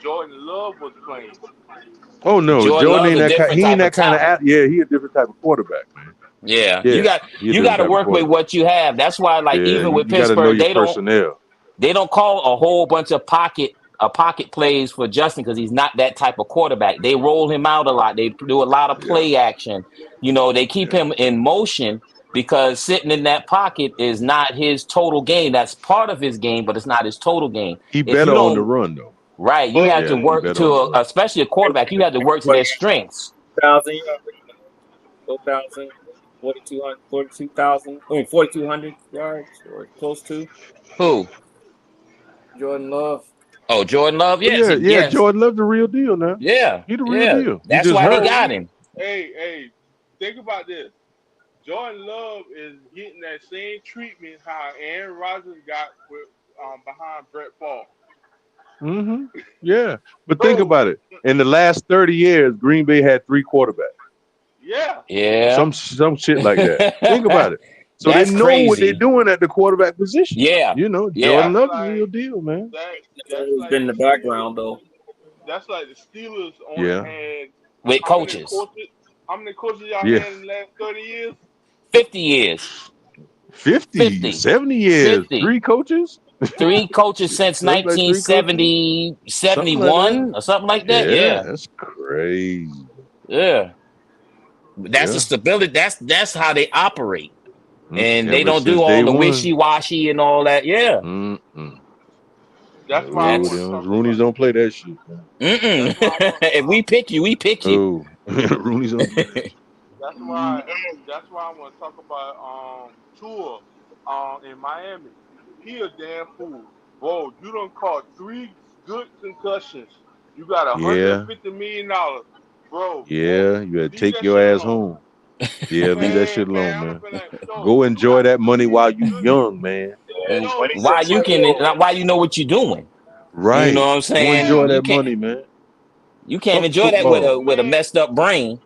Jordan Love was playing. Oh no, Jordan Jordan Love's ain't a that kind. different He ain't type of that kind of. talent. Yeah, he a different type of quarterback, man. Yeah, Yeah, he a you different got to type of work with quarterback. what you have. That's why, like, Yeah, even with you got to know Pittsburgh, your they don't personnel. they don't call a whole bunch of pocket plays for Justin because he's not that type of quarterback. They roll him out a lot. They do a lot of Yeah, play action. They keep yeah. him in motion because sitting in that pocket is not his total game. That's part of his game, but it's not his total game. He If you better on the don't run though. right, you But have to Yeah, he work better on the to run. especially a quarterback. You have to work to What, their strengths. 1,000 yards, 4,000, 4,200, 42,000, I mean, 4,200 yards or close to. Who? Jordan Love. Oh, Jordan Love, Oh yes, yeah, yeah. yes, Jordan Love the real deal now. yeah, He the real yeah. deal. He That's just why they hurt. Bro, got him. hey, think about this. Jordan Love is getting that same treatment how Aaron Rodgers got with behind Brett Favre. Hmm. Yeah, but think Bro, about it. In the last 30 years, Green Bay had 3 quarterbacks. yeah, Yeah, Some shit like that. Think about it. So they that's know what they're crazy. doing at the quarterback position. Yeah, You know, yeah. Jordan that's Love the real like deal, man. that. It's That's always like been the the Steelers. background though. That's like the Steelers only Yeah, had With how many coaches, coaches? How many coaches y'all yeah. had in the last 30 years? 50 years, 50, 50, 70 years, 50. 3 coaches. Three coaches since That's like 3 coaches, 1970, something like that. 71 or something like that. Yeah, Yeah, that's crazy. yeah. That's the Yeah. stability. That's how they operate, and they Ever don't do since all day the one. wishy washy and all that. Yeah, Mm-mm. That's why I No, that's want to talk about. Rooney's don't play that shit, man. mm-mm. That's why I want. If we pick you, we pick you. No, Rooney's don't play that shit. That's Mm-mm. why. That's why I want to talk about Tua in Miami. He a damn fool, bro. You don't caught 3 good concussions. You got Yeah, $150 million, bro. Go yeah. You better leave take that your shit ass alone, home. Yeah, leave that shit man. alone, I'm gonna man. be like, yo, Go you enjoy got that money while three you good. young, man. Yeah, Yo, Why 26 you years can? old. yo, Why you know what you're doing? You know Right. what I'm Go saying? enjoy yeah, You that can't. money, man. You can't Fuck enjoy that with football. a man. messed up brain.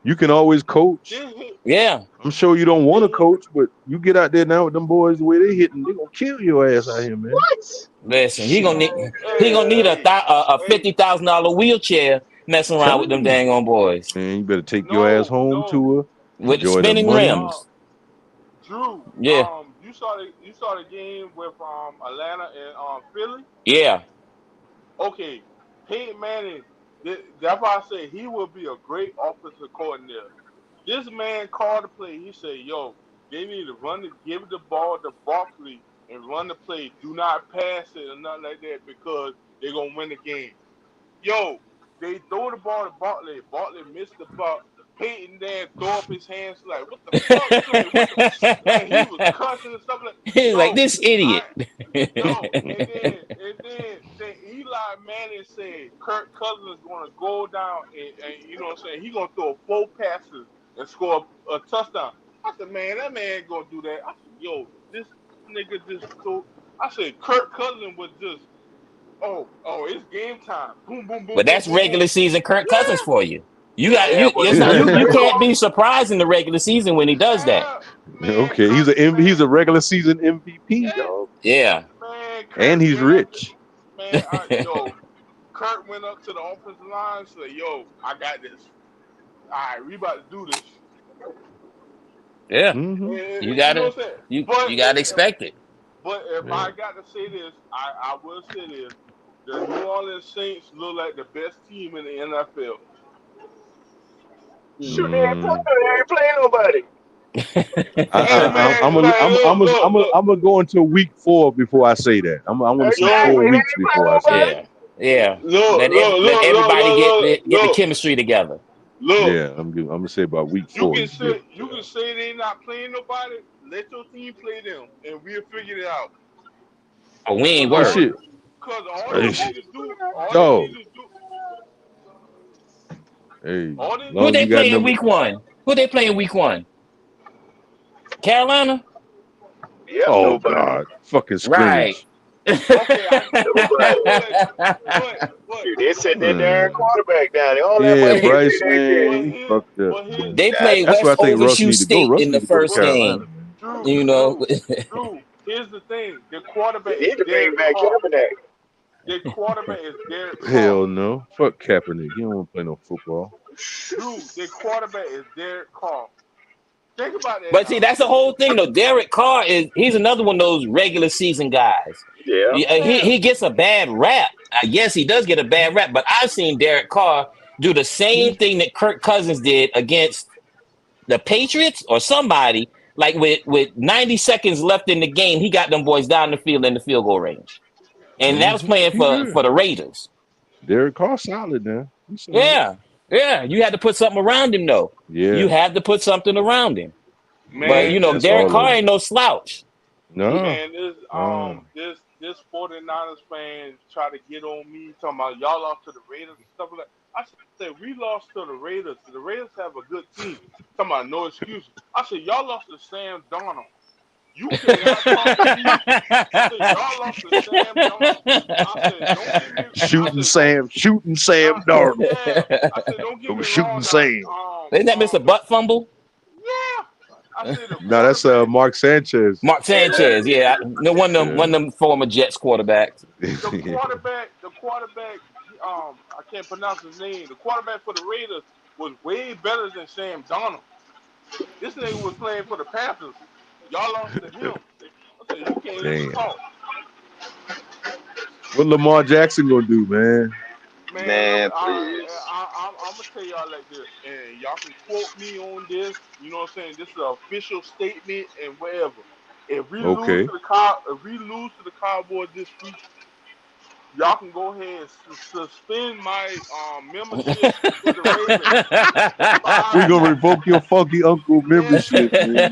You can always coach. This hit, Yeah. I'm sure you don't want to this coach, but you get out there now with them boys the way they hitting, they gonna kill your ass out here, man. What? Listen, he gonna Shit. need man. he Hey, gonna need hey, a hey. $50,000 wheelchair messing around with Telling them you. dang on boys Man, you better take your ass No, home no, to her, with the enjoy the spinning money. uh, rims. Drew. Yeah, You saw the game with Atlanta and Philly. yeah. Okay, Peyton Manning. That's why I say he will be a great offensive coordinator. This man called the play. He said, "Yo, they need to give the ball to Barkley and run the play. Do not pass it or nothing like that because they're gonna win the game." Yo, they throw the ball to Bartley. Bartley missed the ball. Peyton there throw up his hands like, what the fuck? He like, what the like he was cussing and stuff like, He's like yo, this idiot. I yo, and then Eli Manning said Kirk Cousins is gonna go down and you know what I'm saying, he gonna throw 4 passes and score a touchdown. I said, man, that man ain't gonna do that. I said, yo, this nigga just threw I said Kirk Cousins was just it's game time. Boom, boom, boom, But boom, that's boom, boom. regular season Kirk Cousins Yeah, for you. You got Yeah, you. but It's not the you. Can't playoff, be surprised in the regular season when he does that. yeah, man, Okay, Kirk, he's man, a regular season MVP, yeah, dog, Yeah. man, and Kirk he's went up, rich. man, Kirk went up to the offensive line and said, yo, I got this. All right, we about to do this. Yeah. Hmm. You You know gotta what I'm saying? you gotta expect it. But if Yeah. I got to say this, I will say this. The New Orleans Saints look like the best team in the NFL. shoot, they ain't Mm. playing nobody. Hey man, like I'm gonna go until week 4 before I say that. I want to see yo, 4 Exactly, they weeks ain't playing before I say that. nobody. Yeah. Yeah. look, look, Let look, look, everybody look, look, get the look, chemistry together. look. Yeah, I'm gonna say about week You 4. can You can get say they not playing nobody. Let your team play them, and we'll figure it out. Oh, we ain't Cause oh worried. shit, all hey, they need to do, dog. Hey, all they Who long need as they you to got play in number. do. week one? Who they play in week one? Carolina? Yep, Oh nobody. God, fucking Right. scrimmage. Okay, Nobody. but Shoot, they sent that darn Man. quarterback down there. All that Yeah, money they Bryce, paid that kid. man, but he here, fucked up, but here's man. They played That's why I West think Russ Overshoe need to go. State Russ in the need to go to first Carolina, game. man. You know, Drew. Here's the thing: the They quarterback is need to bring Derek back Carr. Kaepernick. The quarterback is Derek Carr. Hell no. Fuck Kaepernick. He don't want to play no football. Drew, the quarterback is Derek Carr. Think about that but see, now. that's the whole thing though. Derek Carr he's another one of those regular season guys. Yeah. Yeah, He gets a bad rap. I guess he does get a bad rap, but I've seen Derek Carr do the same thing that Kirk Cousins did against the Patriots or somebody. Like with 90 seconds left in the game, he got them boys down the field in the field goal range, and that was playing He good. for the Raiders. Derek Carr solid now. He's solid. Yeah, yeah. You had to put something around him though. You Yeah, have to put something around him. But yeah. man, you know, That's Derek all of Carr them. ain't no slouch. No, man, no. this this 49ers fan try to get on me talking about y'all lost to the Raiders and stuff like that. I said we lost to the Raiders. The Raiders have a good team. Talking about no excuses. I said y'all lost to Sam Darnold. You cannot talk to me. I said y'all lost to Sam Darnold. I said don't get me. I said don't. Shooting Sam Darnold. Yeah. I said don't get Go me shooting wrong. Now, Sam. Isn't that Mr. Butt Fumble? yeah. I said the No, that's quarterback. Mark Sanchez. Mark Yeah. Sanchez, yeah. No one of them former Jets quarterbacks. The quarterback. I can't pronounce his name. The quarterback for the Raiders was way better than Sam Darnold. This nigga was playing for the Panthers. Y'all lost to him. I said you can't even Damn. talk. What Lamar Jackson gonna do, man? Man, Man, please. I'm gonna tell y'all like this, and y'all can quote me on this. You know what I'm saying? This is an official statement and whatever. Okay. If we lose to the Cowboys this week, y'all can go ahead and suspend my membership with the Ravens for We 5 gonna weeks. revoke your funky uncle Yeah, membership, man.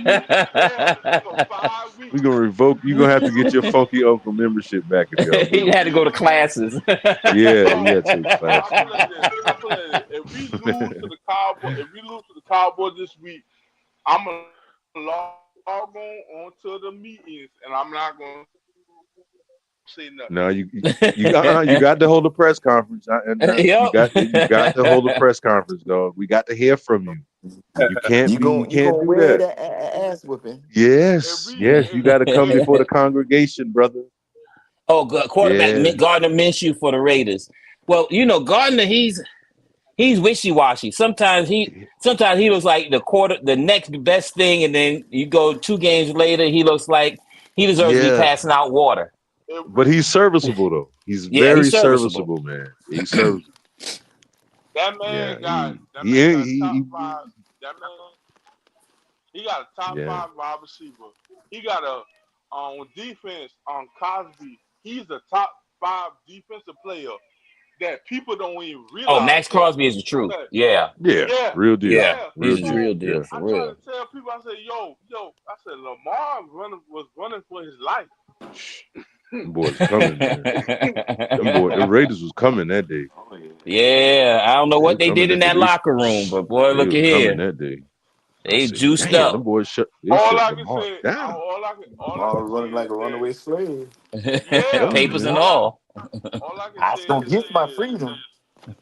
yeah, for 5 weeks. We gonna revoke. You gonna have to get your funky uncle membership back if y'all He lose. had If to we go to lose, classes. Yeah, no, you gotta take I classes. put it like this. If we lose to the Cowboys, this week, I'm gonna log on onto the meetings, and I'm not gonna say nothing. No, you got to hold a press conference. You Yep. got to hold a press conference, dog. We got to hear from you. You You can't gonna do wear that. that ass whipping? If Yes, we, yes, you got to come hey, before the congregation, brother. Oh, quarterback Yeah, Gardner Minshew for the Raiders. Well, Gardner, he's wishy washy. Sometimes he looks like the next best thing, and then you go 2 games later, he looks like he deserves to be yeah, passing out water. if but we, he's serviceable though. He's Yeah, he's very serviceable. serviceable, man. He's serviceable. that man Yeah, got that he man ain't got top five. he That man, he got a top yeah, five wide receiver. He got a on defense on Cosby. He's a top five defensive player that people don't even Oh, realize Max that. Crosby is the truth. Okay. Yeah, yeah, Yeah, real deal, yeah, yeah. real he's the deal. real So deal Yeah, for I try real. to tell people, I say, yo, I said Lamar was running for his life. Shh, them boys coming, man. Them Raiders was coming that day. Oh yeah. Yeah, I don't know They what were they coming did in that day. that locker room, but boy, They look was at coming here. that day. I They said, juiced damn, them up. boys they All shut I can Lamar say, down. all I Lamar can say running like is a that, runaway slave. yeah, Telling you, Papers and man. all I all. all I can I was say gonna is get my freedom.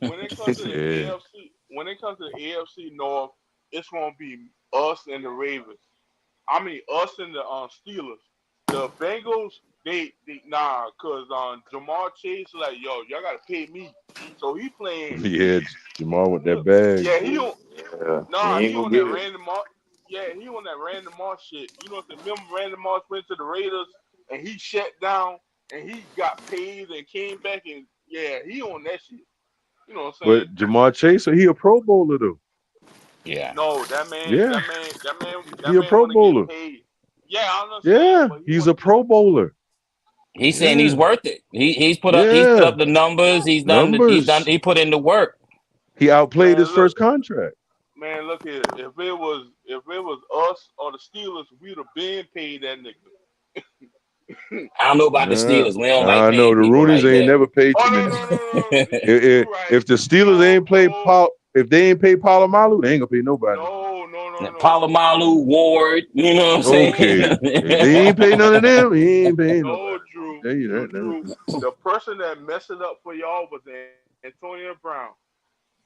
when it comes to the Yeah, AFC, when it comes to the AFC North, it's gonna be us and the Ravens. I mean, us and the Steelers. The Bengals, they nah, cause Jamar Chase like, yo, y'all gotta pay me. So he playing. yeah. Jamal with that Look, bag. yeah, he on. Yeah, he Nah, ain't he gonna on get that it. random Moss. Yeah, he on that random Moss shit. You know what I'm saying? Remember Random Moss went to the Raiders and he shut down and he got paid and came back and yeah, he on that shit. You know what I'm saying? But Jamar Chase, he a Pro Bowler though. Yeah. No, Yeah, that he a man Pro want to get Bowler. paid. Yeah, I understand, Yeah, but he he's want a to get Pro Bowler. He's saying he's Yeah, worth it. He's put yeah. up the numbers. Numbers. He put in the work. He outplayed man. his Look, first contract. man, look here. If it was us or the Steelers, we'd have been paid that nigga. I don't know about the Nah, Steelers. We don't like nah, no, paying the people Roonies like ain't that. never paid too Oh no many. no no no! You right. If the Steelers No ain't played no Paul, if they ain't paid Palomalu, they ain't gonna pay nobody. no. Palomalu, Ward, you know what I'm saying? Okay, if they ain't pay none of them, he ain't paying No, nobody. Drew. Tell you No, that now. Drew. The person that messed it up for y'all was Antonio Brown.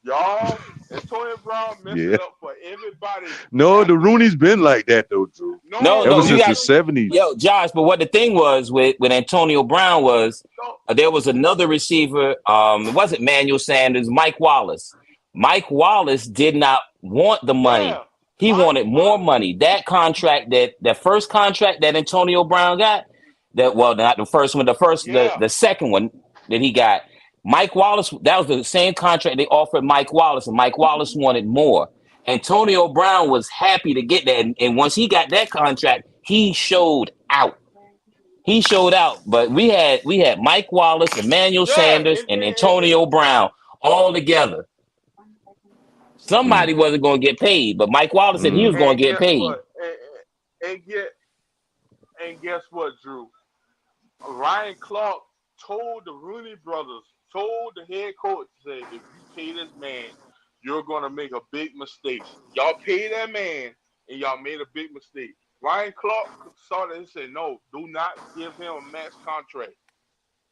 Y'all, Antonio Brown messed it Yeah. up for everybody No, the after he. Rooney's been like that though, Drew. No, Ever no, you since the got '70s. yo, Josh. But what the thing was with Antonio Brown was No, there was another receiver. It wasn't Manuel Sanders, Mike Wallace. Mike Wallace did not want the money. yeah, He wanted more money. That first contract that Antonio Brown got, not the first one, yeah, the second one that he got. Mike Wallace, that was the same contract they offered Mike Wallace, and Mike Wallace wanted more. Antonio Brown was happy to get that, and once he got that contract, he showed out. He showed out. But we had Mike Wallace, Emmanuel yeah, Sanders, and Antonio Brown all together. Mm, Somebody wasn't going to get paid, but Mike Wallace said he was going mm. and to get guess paid. what? And guess what, Drew? Ryan Clark told the Rooney brothers, told the head coach, say, if you pay this man, you're gonna make a big mistake. Y'all pay that man, and y'all made a big mistake. Ryan Clark saw that and said, no, do not give him a max contract.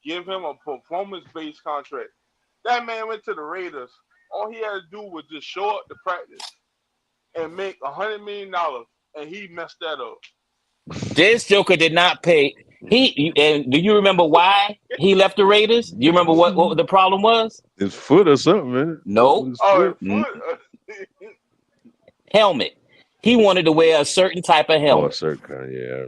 Give him a performance-based contract. That man went to the Raiders. All he had to do was just show up to practice and make $100 million, and he messed that up. This Joker did not pay. And do you remember why he left the Raiders? Do you remember what the problem was? His foot or something, man. Something with No, his Oh, foot. N- foot. helmet. He wanted to wear a certain type of Oh, a helmet. certain kind, yeah.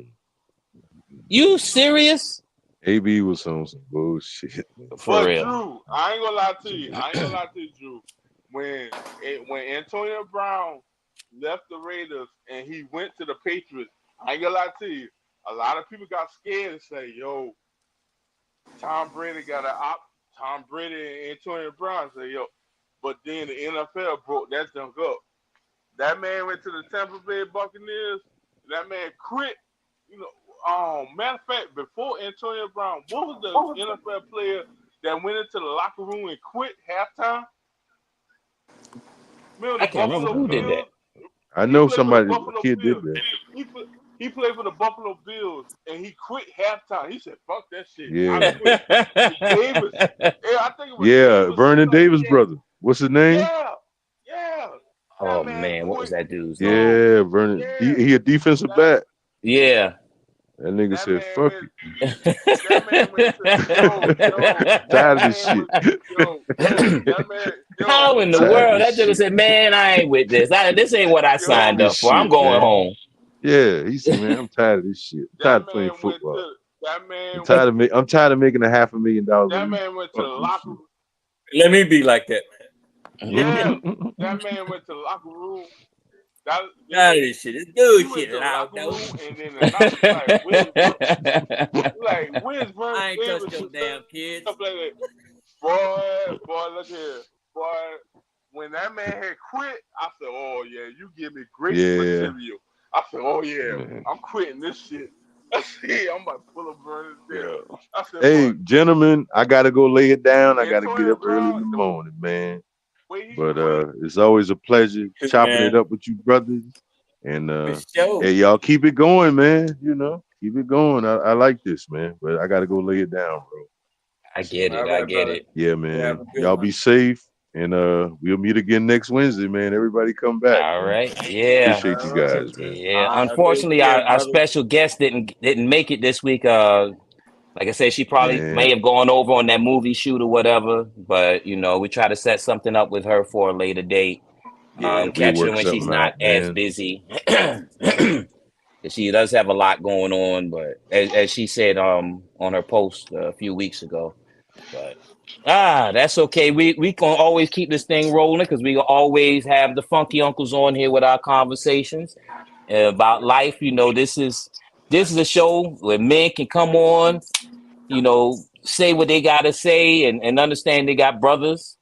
You serious? AB was on some bullshit. For But real? Drew, I ain't gonna lie to you. I ain't gonna lie to you, Drew. When Antonio Brown left the Raiders and he went to the Patriots, I ain't gonna lie to you. A lot of people got scared and say, "Yo, Tom Brady got an op." Tom Brady and Antonio Brown say, "Yo," but then the NFL broke that junk up. That man went to the Tampa Bay Buccaneers. That man quit. You know, matter of fact, before Antonio Brown, what was the NFL player that went into the locker room and quit halftime? Remember I the can't remember Buffalo who did Bills? that. I He know played for the somebody, a Buffalo kid did Bills. that. He pl- he played for the Buffalo Bills and he quit halftime. He said, "Fuck that shit, I Yeah. quit." Davis, yeah, I think it was Yeah, Davis. Vernon Like, Davis' brother. What's his name? yeah, yeah. Oh That man man, what was quit. that dude's name? Yo, Yeah, Vernon. yeah. He a defensive That back. Yeah. That nigga that said, man fuck went. you. That man went to yo. Tired That of this man shit. was yo. That man yo. How in the That Tired of world this that dude shit. said, "Man, I ain't with this. This ain't what I Tired of signed yo. this up for. I'm shit, going man. home." Yeah, he said, man, I'm tired of this shit. I'm tired That of playing man went football. to. That I'm man tired went. of I'm tired of making $500,000 a That week. man went to the Fuck this locker. shit. Let me be like that, Yeah, that man went to the locker room. That man. Out of then this shit. It's he good went shit, to the loud locker though. room, and then the announcer where's Vernon I ain't Davis touched them and damn kids. stuff like that. Boy, look here, boy. When that man had quit, I said, "Oh yeah, you give me great Yeah, material." I said, "Oh yeah, man. I'm quitting this shit." I said, "I'm about to pull up Vernon Yeah. Davis." I said, "Boy, Hey, gentlemen, I gotta go lay it down. I gotta get Antonio up early in Brown, the the morning, man. way he But quit." it's always a pleasure chopping it Man, up with you brothers. And for sure. hey, y'all keep it going, man. You know, keep it going. I like this, man. But I gotta go lay it down, bro. I get All it. I right, get brother. it. Yeah, You have man. a good Y'all one. be safe. And we'll meet again next Wednesday, man. Everybody come back, All man. right. Yeah. Appreciate All you right. guys, man. Yeah. Y'all take Unfortunately, care, our brother. special guest didn't make it this week. Like I said, she probably Man, may have gone over on that movie shoot or whatever. But we try to set something up with her for a later date. yeah, we'll Catch her work when she's something not out, as man. busy. 'Cause she does have a lot going on, but as she said on her post a few weeks ago. But that's okay. We can always keep this thing rolling because we always have the funky uncles on here with our conversations about life. This is a show where men can come on, say what they gotta say and understand they got brothers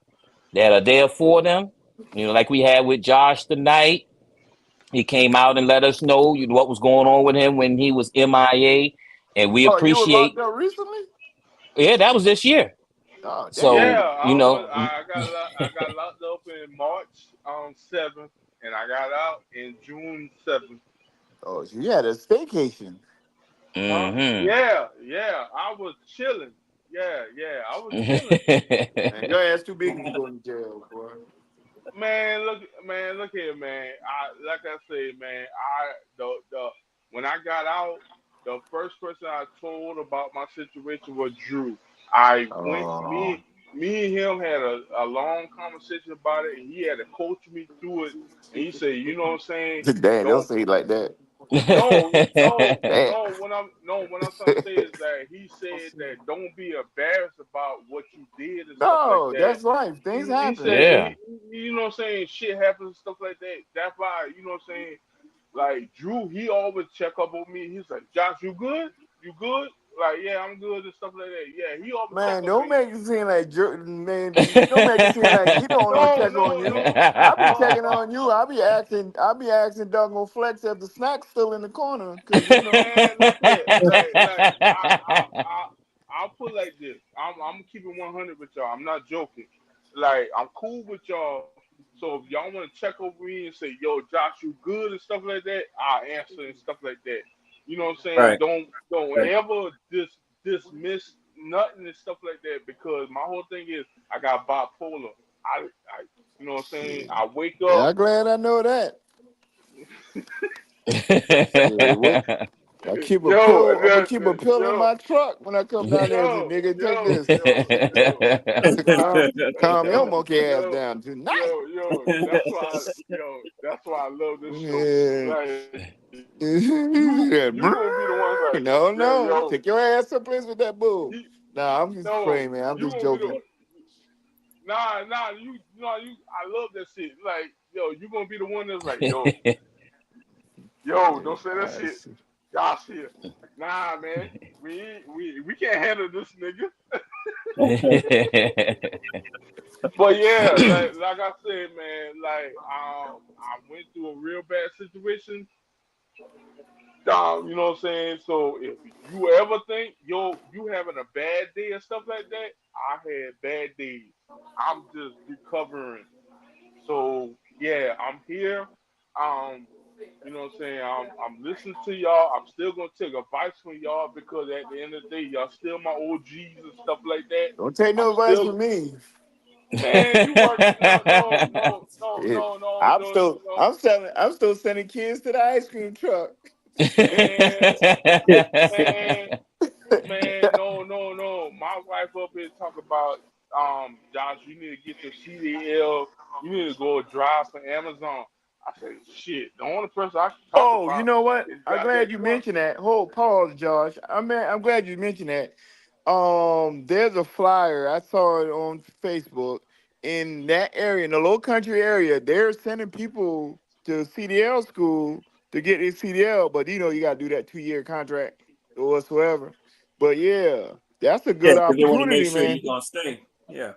that are there for them. Like we had with Josh tonight. He came out and let us know what was going on with him when he was MIA, and we Oh, you were locked appreciate. up recently? Yeah, that was this year. Oh, Yeah, So damn. I got locked up in March 7th, and I got out in June 7th. Oh, so you had a staycation. Huh? hmm Yeah. I was chilling. Yeah. I was chilling. Man, your ass too big to be going to jail, boy. Look here, man. I like I say, man. The when I got out, the first person I told about my situation was Drew. I went Oh, me and him had a long conversation about it, and he had to coach me through it. And he said, you know what I'm saying? damn, don't Don't say it like that. no, no, Damn. no. What I'm trying to say is that he said that don't be embarrassed about what you did and stuff like No, that. that's life. Things He happen. said Yeah. you know what I'm saying, shit happens and stuff like that. That's why, you know what I'm saying, like Drew, he always check up on me. He's like, Josh, you good? You good? Like, yeah, I'm good and stuff like that. Yeah, he always check Man, on don't me. make it seem like man. Don't make it seem like he don't No, check on no, you. no, I be no. checking on you. I be asking Doug Flex if the snack's still in the corner, cause Man, look here. I'll put like this. I'm keeping 100 with y'all. I'm not joking. Like, I'm cool with y'all. So if y'all want to check over me and say, "Yo, Josh, you good" and stuff like that, I'll answer and stuff like that. You know what I'm saying? Right. Don't Right. ever dismiss nothing and stuff like that, because my whole thing is I got bipolar. I you know what I'm saying? shit. I wake Yeah, up. I'm glad I know that. Shit, what? I keep a Yo, pill. I'm gonna keep a pill in yo, my truck when I come down there. Say, yo, nigga, take yo, this. yo, yo. That's why, Calm your yo, monkey ass yo, down tonight. yo. That's why I love this show. Yeah. Like, you Yeah, gonna be the one like, no, yeah, no. yo, Take your ass someplace with that bull. he, Nah, I'm just no, playing, man. I'm you just gonna be the joking. nah, you. I love that shit. Like, yo, you gonna be the one that's like, yo, don't say that I shit. see. Josh here. Nah, man, we can't handle this nigga. But yeah, like I said, man, like I went through a real bad situation. You know what I'm saying? So if you ever think you having a bad day and stuff like that, I had bad days. I'm just recovering. So yeah, I'm here. Um, you know what I'm saying? I'm listening to y'all. I'm still gonna take advice from y'all, because at the end of the day, y'all still my OGs and stuff like that. Don't take I'm no advice still, from me. man, you work, It, no, no, I'm still sending kids to the ice cream truck. man, man, man, no. My wife up here talk about, Josh, you need to get your CDL. You need to go drive for Amazon. I say, shit. The only person I can talk Oh, you about know what? is I'm goddamn glad you truck. mentioned that. Hold pause, Josh. I'm glad you mentioned that. There's a flyer I saw it on Facebook in that area, in the low country area. They're sending people to CDL school to get their CDL, but you gotta do that 2-year contract or whatsoever. But yeah, that's a Yeah, good because they want to make opportunity, sure man. you're gonna stay. Yeah.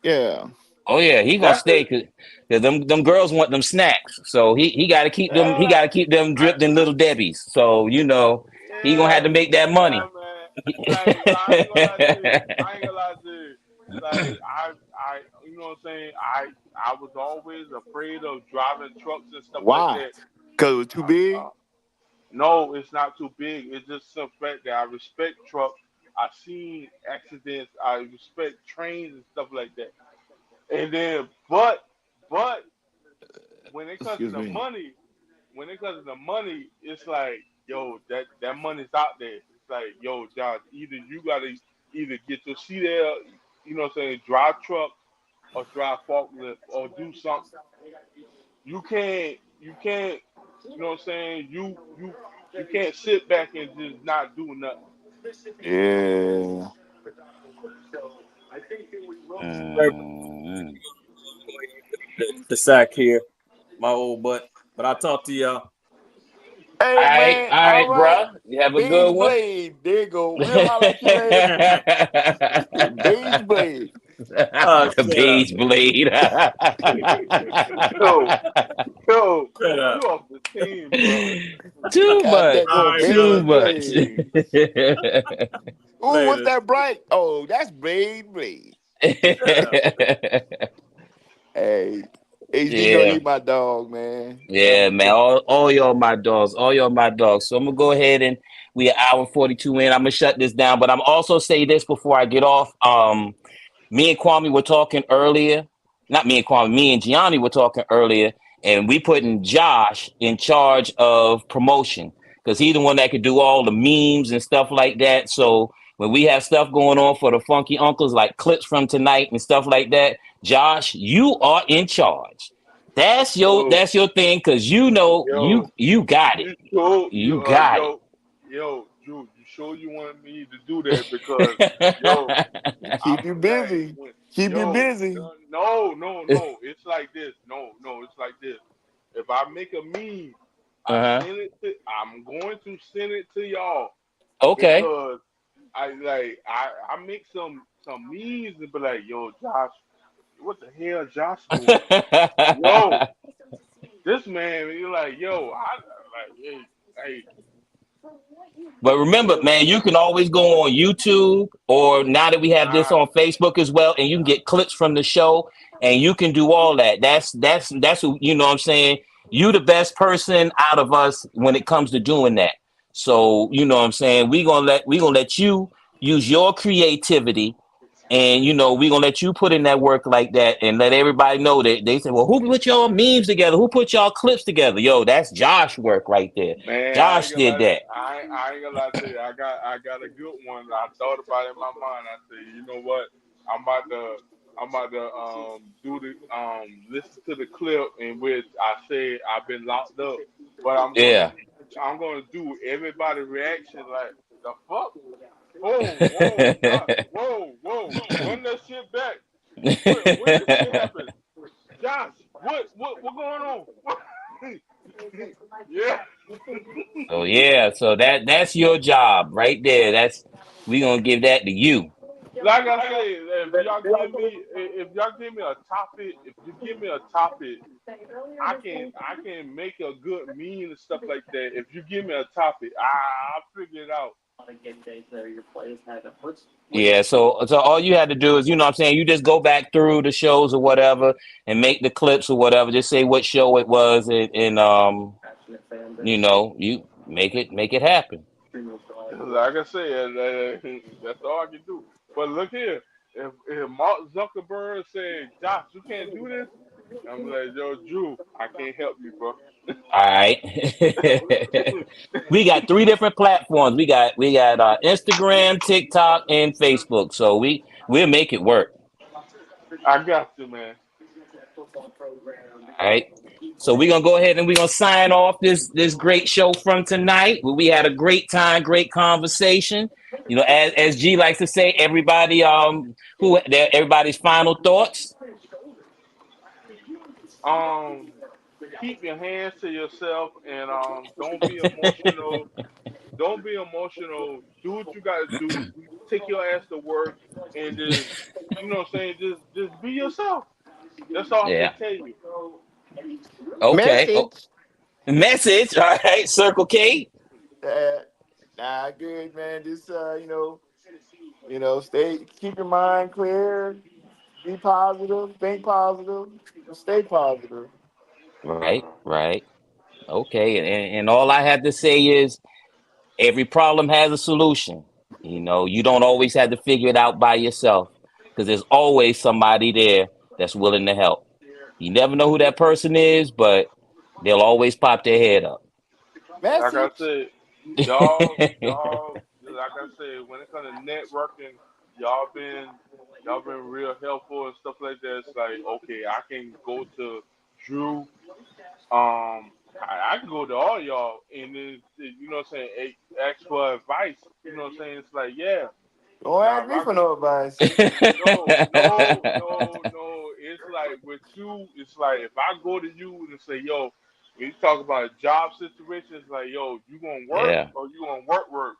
Yeah. Oh yeah, he gonna That's stay, it. cause them girls want them snacks. So he got to keep them. He got Yeah, to keep them I, dripped in little Debbies. So he gonna have yeah, to make that yeah, money. man. Like, I ain't gonna lie to you. I ain't gonna lie to you. Like, you know what I'm saying? I was always afraid of driving trucks and stuff like Why? that. Because it was too big? No, it's not too big. It's just the fact that I respect trucks. I've seen accidents. I respect trains and stuff like that. And then, but when it comes to Excuse the me. money, it's like, yo, that money's out there. It's like, yo, Josh, either you gotta either get your seat there, you know what I'm saying, drive truck or drive forklift or do something. You can't, you know what I'm saying? You can't sit back and just not do nothing. Yeah. Right. Mm. The sack here, my old butt. But I'll talk to y'all. Hey man, All all right, right. bro. You have a Beige good one. Blade. There you go. We'll holler at you later. Beige Blade. Oh, The shut up. beige blade. Yo, yo, Shut you up. off the team, bro. Too God much. that All go right, Too brother. Beige much. Blade. Ooh, what's Later. that bright? Oh, that's Blade Blade. Shut up. Hey. HD know Yeah. he my dog, man. Love Yeah, him man. to All y'all my dogs. All y'all my dogs. So I'm gonna go ahead and we are hour 42 in. I'm gonna shut this down. But I'm also say this before I get off. Me and Kwame were talking earlier. Not me and Kwame, me and Gianni were talking earlier, and we putting Josh in charge of promotion because he's the one that could do all the memes and stuff like that. So when we have stuff going on for the funky uncles, like clips from tonight and stuff like that, Josh, you are in charge. Yo, That's your thing because you know yo, you got it. you sure You got Drew, you sure you want me to do that? Because, yo, keep I'm you like, busy. Keep you busy. no. It's like this. No, it's like this. If I make a meme, uh-huh. I'm going to send it to y'all, Okay. because I make some memes and be like, yo, Josh, what the hell Josh doing? Yo, this man, you're like, yo, I like, hey, But remember, hey, man, you can always go on YouTube, or now that we have this nah, on Facebook as well, and you can get clips from the show, and you can do all that. That's what, you know what I'm saying. You the best person out of us when it comes to doing that. So you know what I'm saying. We gonna let you use your creativity, and we're gonna let you put in that work like that, and let everybody know that they say, well, who put y'all memes together? Who put y'all clips together? Yo, that's Josh work right there. man, I ain't Josh gonna did lie, that. I ain't gonna lie to you. I got a good one. I thought about it in my mind. I said, you know what? I'm about to I'm about to do the listen to the clip in which I said I've been locked up, but Yeah. I'm gonna do everybody reaction like the fuck. Whoa, whoa, Josh, whoa, whoa, run that shit back. When this shit happen? Josh, what going on? Yeah. So yeah, so that's your job right there. That's we gonna give that to you. Like I said, if y'all give me a topic, if you give me a topic, I can make a good meme and stuff like that. If you give me a topic, I'll figure it out. Yeah, so all you had to do is, what I'm saying, you just go back through the shows or whatever and make the clips or whatever. Just say what show it was, and you make it happen. Like I said, that's all I can do. But look here, if Mark Zuckerberg said, "Josh, you can't do this," I'm like, "Yo, Drew, I can't help you, bro." All right. We got three different platforms. We got Instagram, TikTok, and Facebook. So we'll make it work. I got you, man. All right. So we're gonna go ahead and we're gonna sign off this great show from tonight. We had a great time, great conversation. As G likes to say, everybody everybody's final thoughts. Um, keep your hands to yourself and don't be emotional. Don't be emotional. Do what you gotta do. Take your ass to work and just what I'm saying, just be yourself. That's all I can Yeah. tell you. Okay. Oh, Message. message. All right. Circle K. Uh, good man. Just stay, keep your mind clear, be positive, think positive, stay positive. Right. Right. Okay. And all I have to say is every problem has a solution. You don't always have to figure it out by yourself, because there's always somebody there that's willing to help. You never know who that person is, but they'll always pop their head up. Like I Message. said, y'all, like I said, when it comes to networking, y'all been y'all been real helpful and stuff like that. It's like, okay, I can go to Drew. I can go to all y'all and then what I'm saying, ask for advice. You know what I'm saying? It's like, yeah. Don't Now ask if me I for go, no advice. no. It's like with you, it's like if I go to you and say, yo, when you talk about a job situation, it's like, yo, you gonna work Yeah. or you gonna work?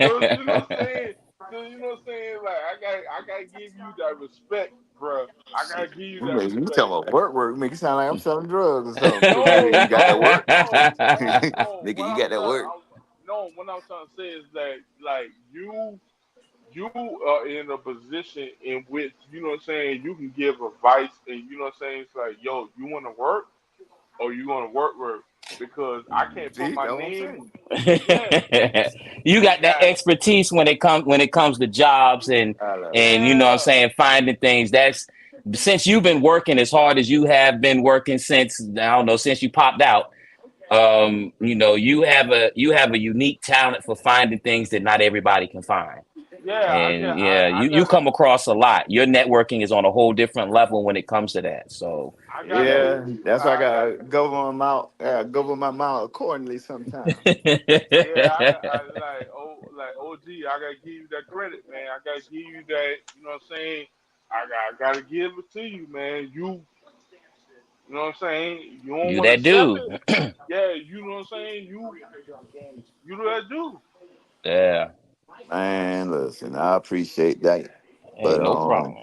Cause you know what I'm saying? Cause you know what I'm saying? Like I gotta give you that respect, bruh. I gotta give you that You respect. talking about work, make it sound like I'm selling drugs or something. So No, you got that no, work? no, no, no. Nigga, you got that work? No. What I'm trying to say is that like you are in a position in which you know what I'm saying you can give advice and you know what I'm saying it's like yo you want to work or you want to work because I can't put See, my that's what I'm name saying. yeah You got that yeah expertise when it comes to jobs and I love it. and you know what I'm yeah saying, finding things. That's since you've been working as hard as you have been working since, I don't know, since you popped out. You have a unique talent for finding things that not everybody can find. yeah And yeah, I you got come across a lot. Your networking is on a whole different level when it comes to that. So, I got yeah. Yeah, you that's why I I got gotta govern my mouth accordingly sometimes. yeah I like OG I gotta give you that credit man I gotta give you that you know what I'm saying I gotta give it to you man you know what I'm saying you don't You want to that accept dude. it yeah you know what I'm saying you do that do Yeah. Man, listen, I appreciate that. Hey, But no problem,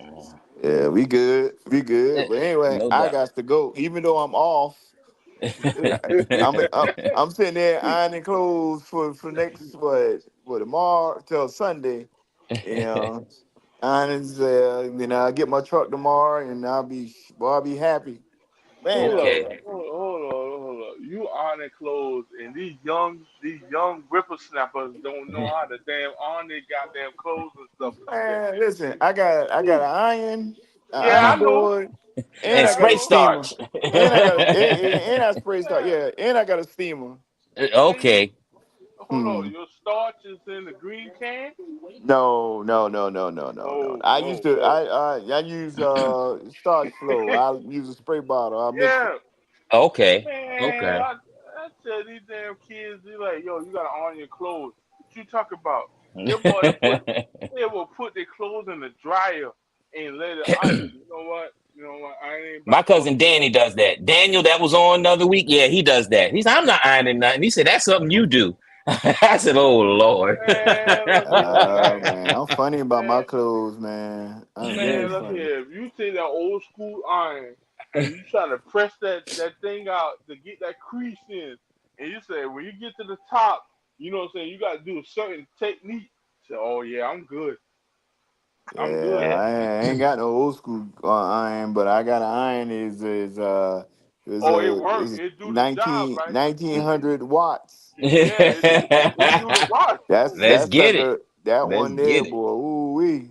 yeah, we good. We good. man. But anyway, No I doubt. got to go. Even though I'm off, I'm sitting there ironing clothes for next what tomorrow till Sunday. You know, ironing. Then I'll get my truck tomorrow, and I'll be happy. Man, Hold I up, Okay. tell you. hold up. You ironing clothes, and these young whippersnappers don't know how to damn iron their goddamn clothes and stuff like that. Man, listen, I got an Yeah, iron I know. board, and And I Yeah, I got a spray know. steamer, starch. and I spray stuff. Yeah, Yeah, and I got a steamer. and you Okay. hold on. Hmm. Your starch is in the green can. No, no, no, no, no, no, no. Oh, I used oh, to. oh. I use starch flow. I use a spray bottle. I mix it. Yeah, Okay. man. Okay. I tell these damn kids, they like, yo, you gotta iron your clothes. What you talking about? Them boys they will put their clothes in the dryer and let it. I said, you know what? You know what? I ain't My about to cousin argue no Danny does that. Daniel, that was on the other week. Yeah, he does that. He said, I'm not ironing nothing. He said, that's something you do. I said, oh, Lord. man. Look here, man. Man, I'm funny about my Man, clothes, man. I'm very man, look funny. here. If you take that old school iron and you try to press that thing out to get that crease in, and you say when you get to the top, you know what I'm saying, you got to do a certain technique. Say, oh yeah, I'm good. I'm Yeah, good. Yeah. I ain't got no old school iron, but I got an iron Oh, it work. is It do the job, 19 right? 1900 watts. Yeah, it do the watch. Let's That get it. sucker, that Let's one there, get it. boy. Ooh wee.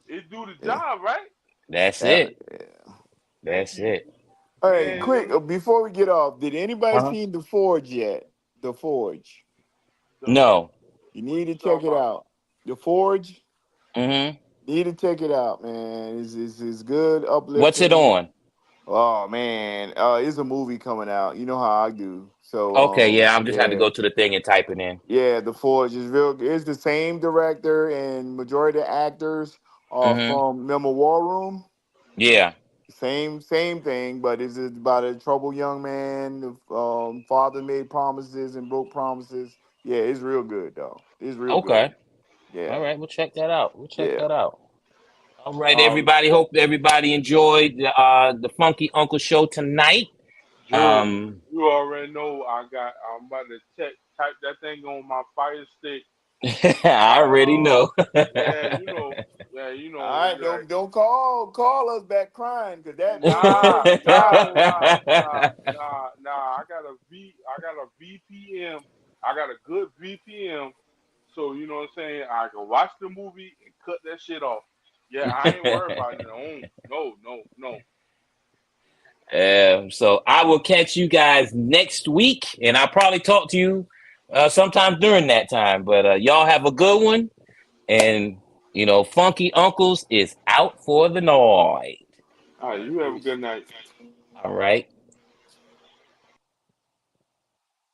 It do the Yeah, job, right? That's that, it. yeah. That's it. Hey, Man, quick, before we get off, did anybody Uh-huh. seen the Forge yet? The Forge. the No. You what need you to check talking it about? out. The Forge. Hmm. Need to check it out, man. It's good, What's it uplifting. on? Oh man, it's a movie coming out. You know how I do. So Okay, yeah, I'm just had to yeah, go to the thing and type it in. yeah. The Forge is real. It's the same director and majority of actors are Hmm. from Memo War Room. Yeah. Same thing, but it's about a troubled young man. Father made promises and broke promises. Yeah, it's real good though. It's real good. Okay. Yeah, All right, we'll check that out. We'll check yeah. that out. All right, Um, everybody. Hope everybody enjoyed the Funky Uncle show tonight. Drew, Um, you already know I'm about to type that thing on my Fire Stick. I already know. Yeah, you know, yeah, you All know, right, like, don't call us back crying because that nah, voice is nah, terrible. nah, nah, nah. I got a VPM. I got a good VPM. So you know what I'm saying. I can watch the movie and cut that shit off. Yeah, I ain't worried about it. No, no, no. So I will catch you guys next week, and I'll probably talk to you sometime during that time. But y'all have a good one, and Funky Uncles is out for the night. All right, you have a Peace. good night. All right.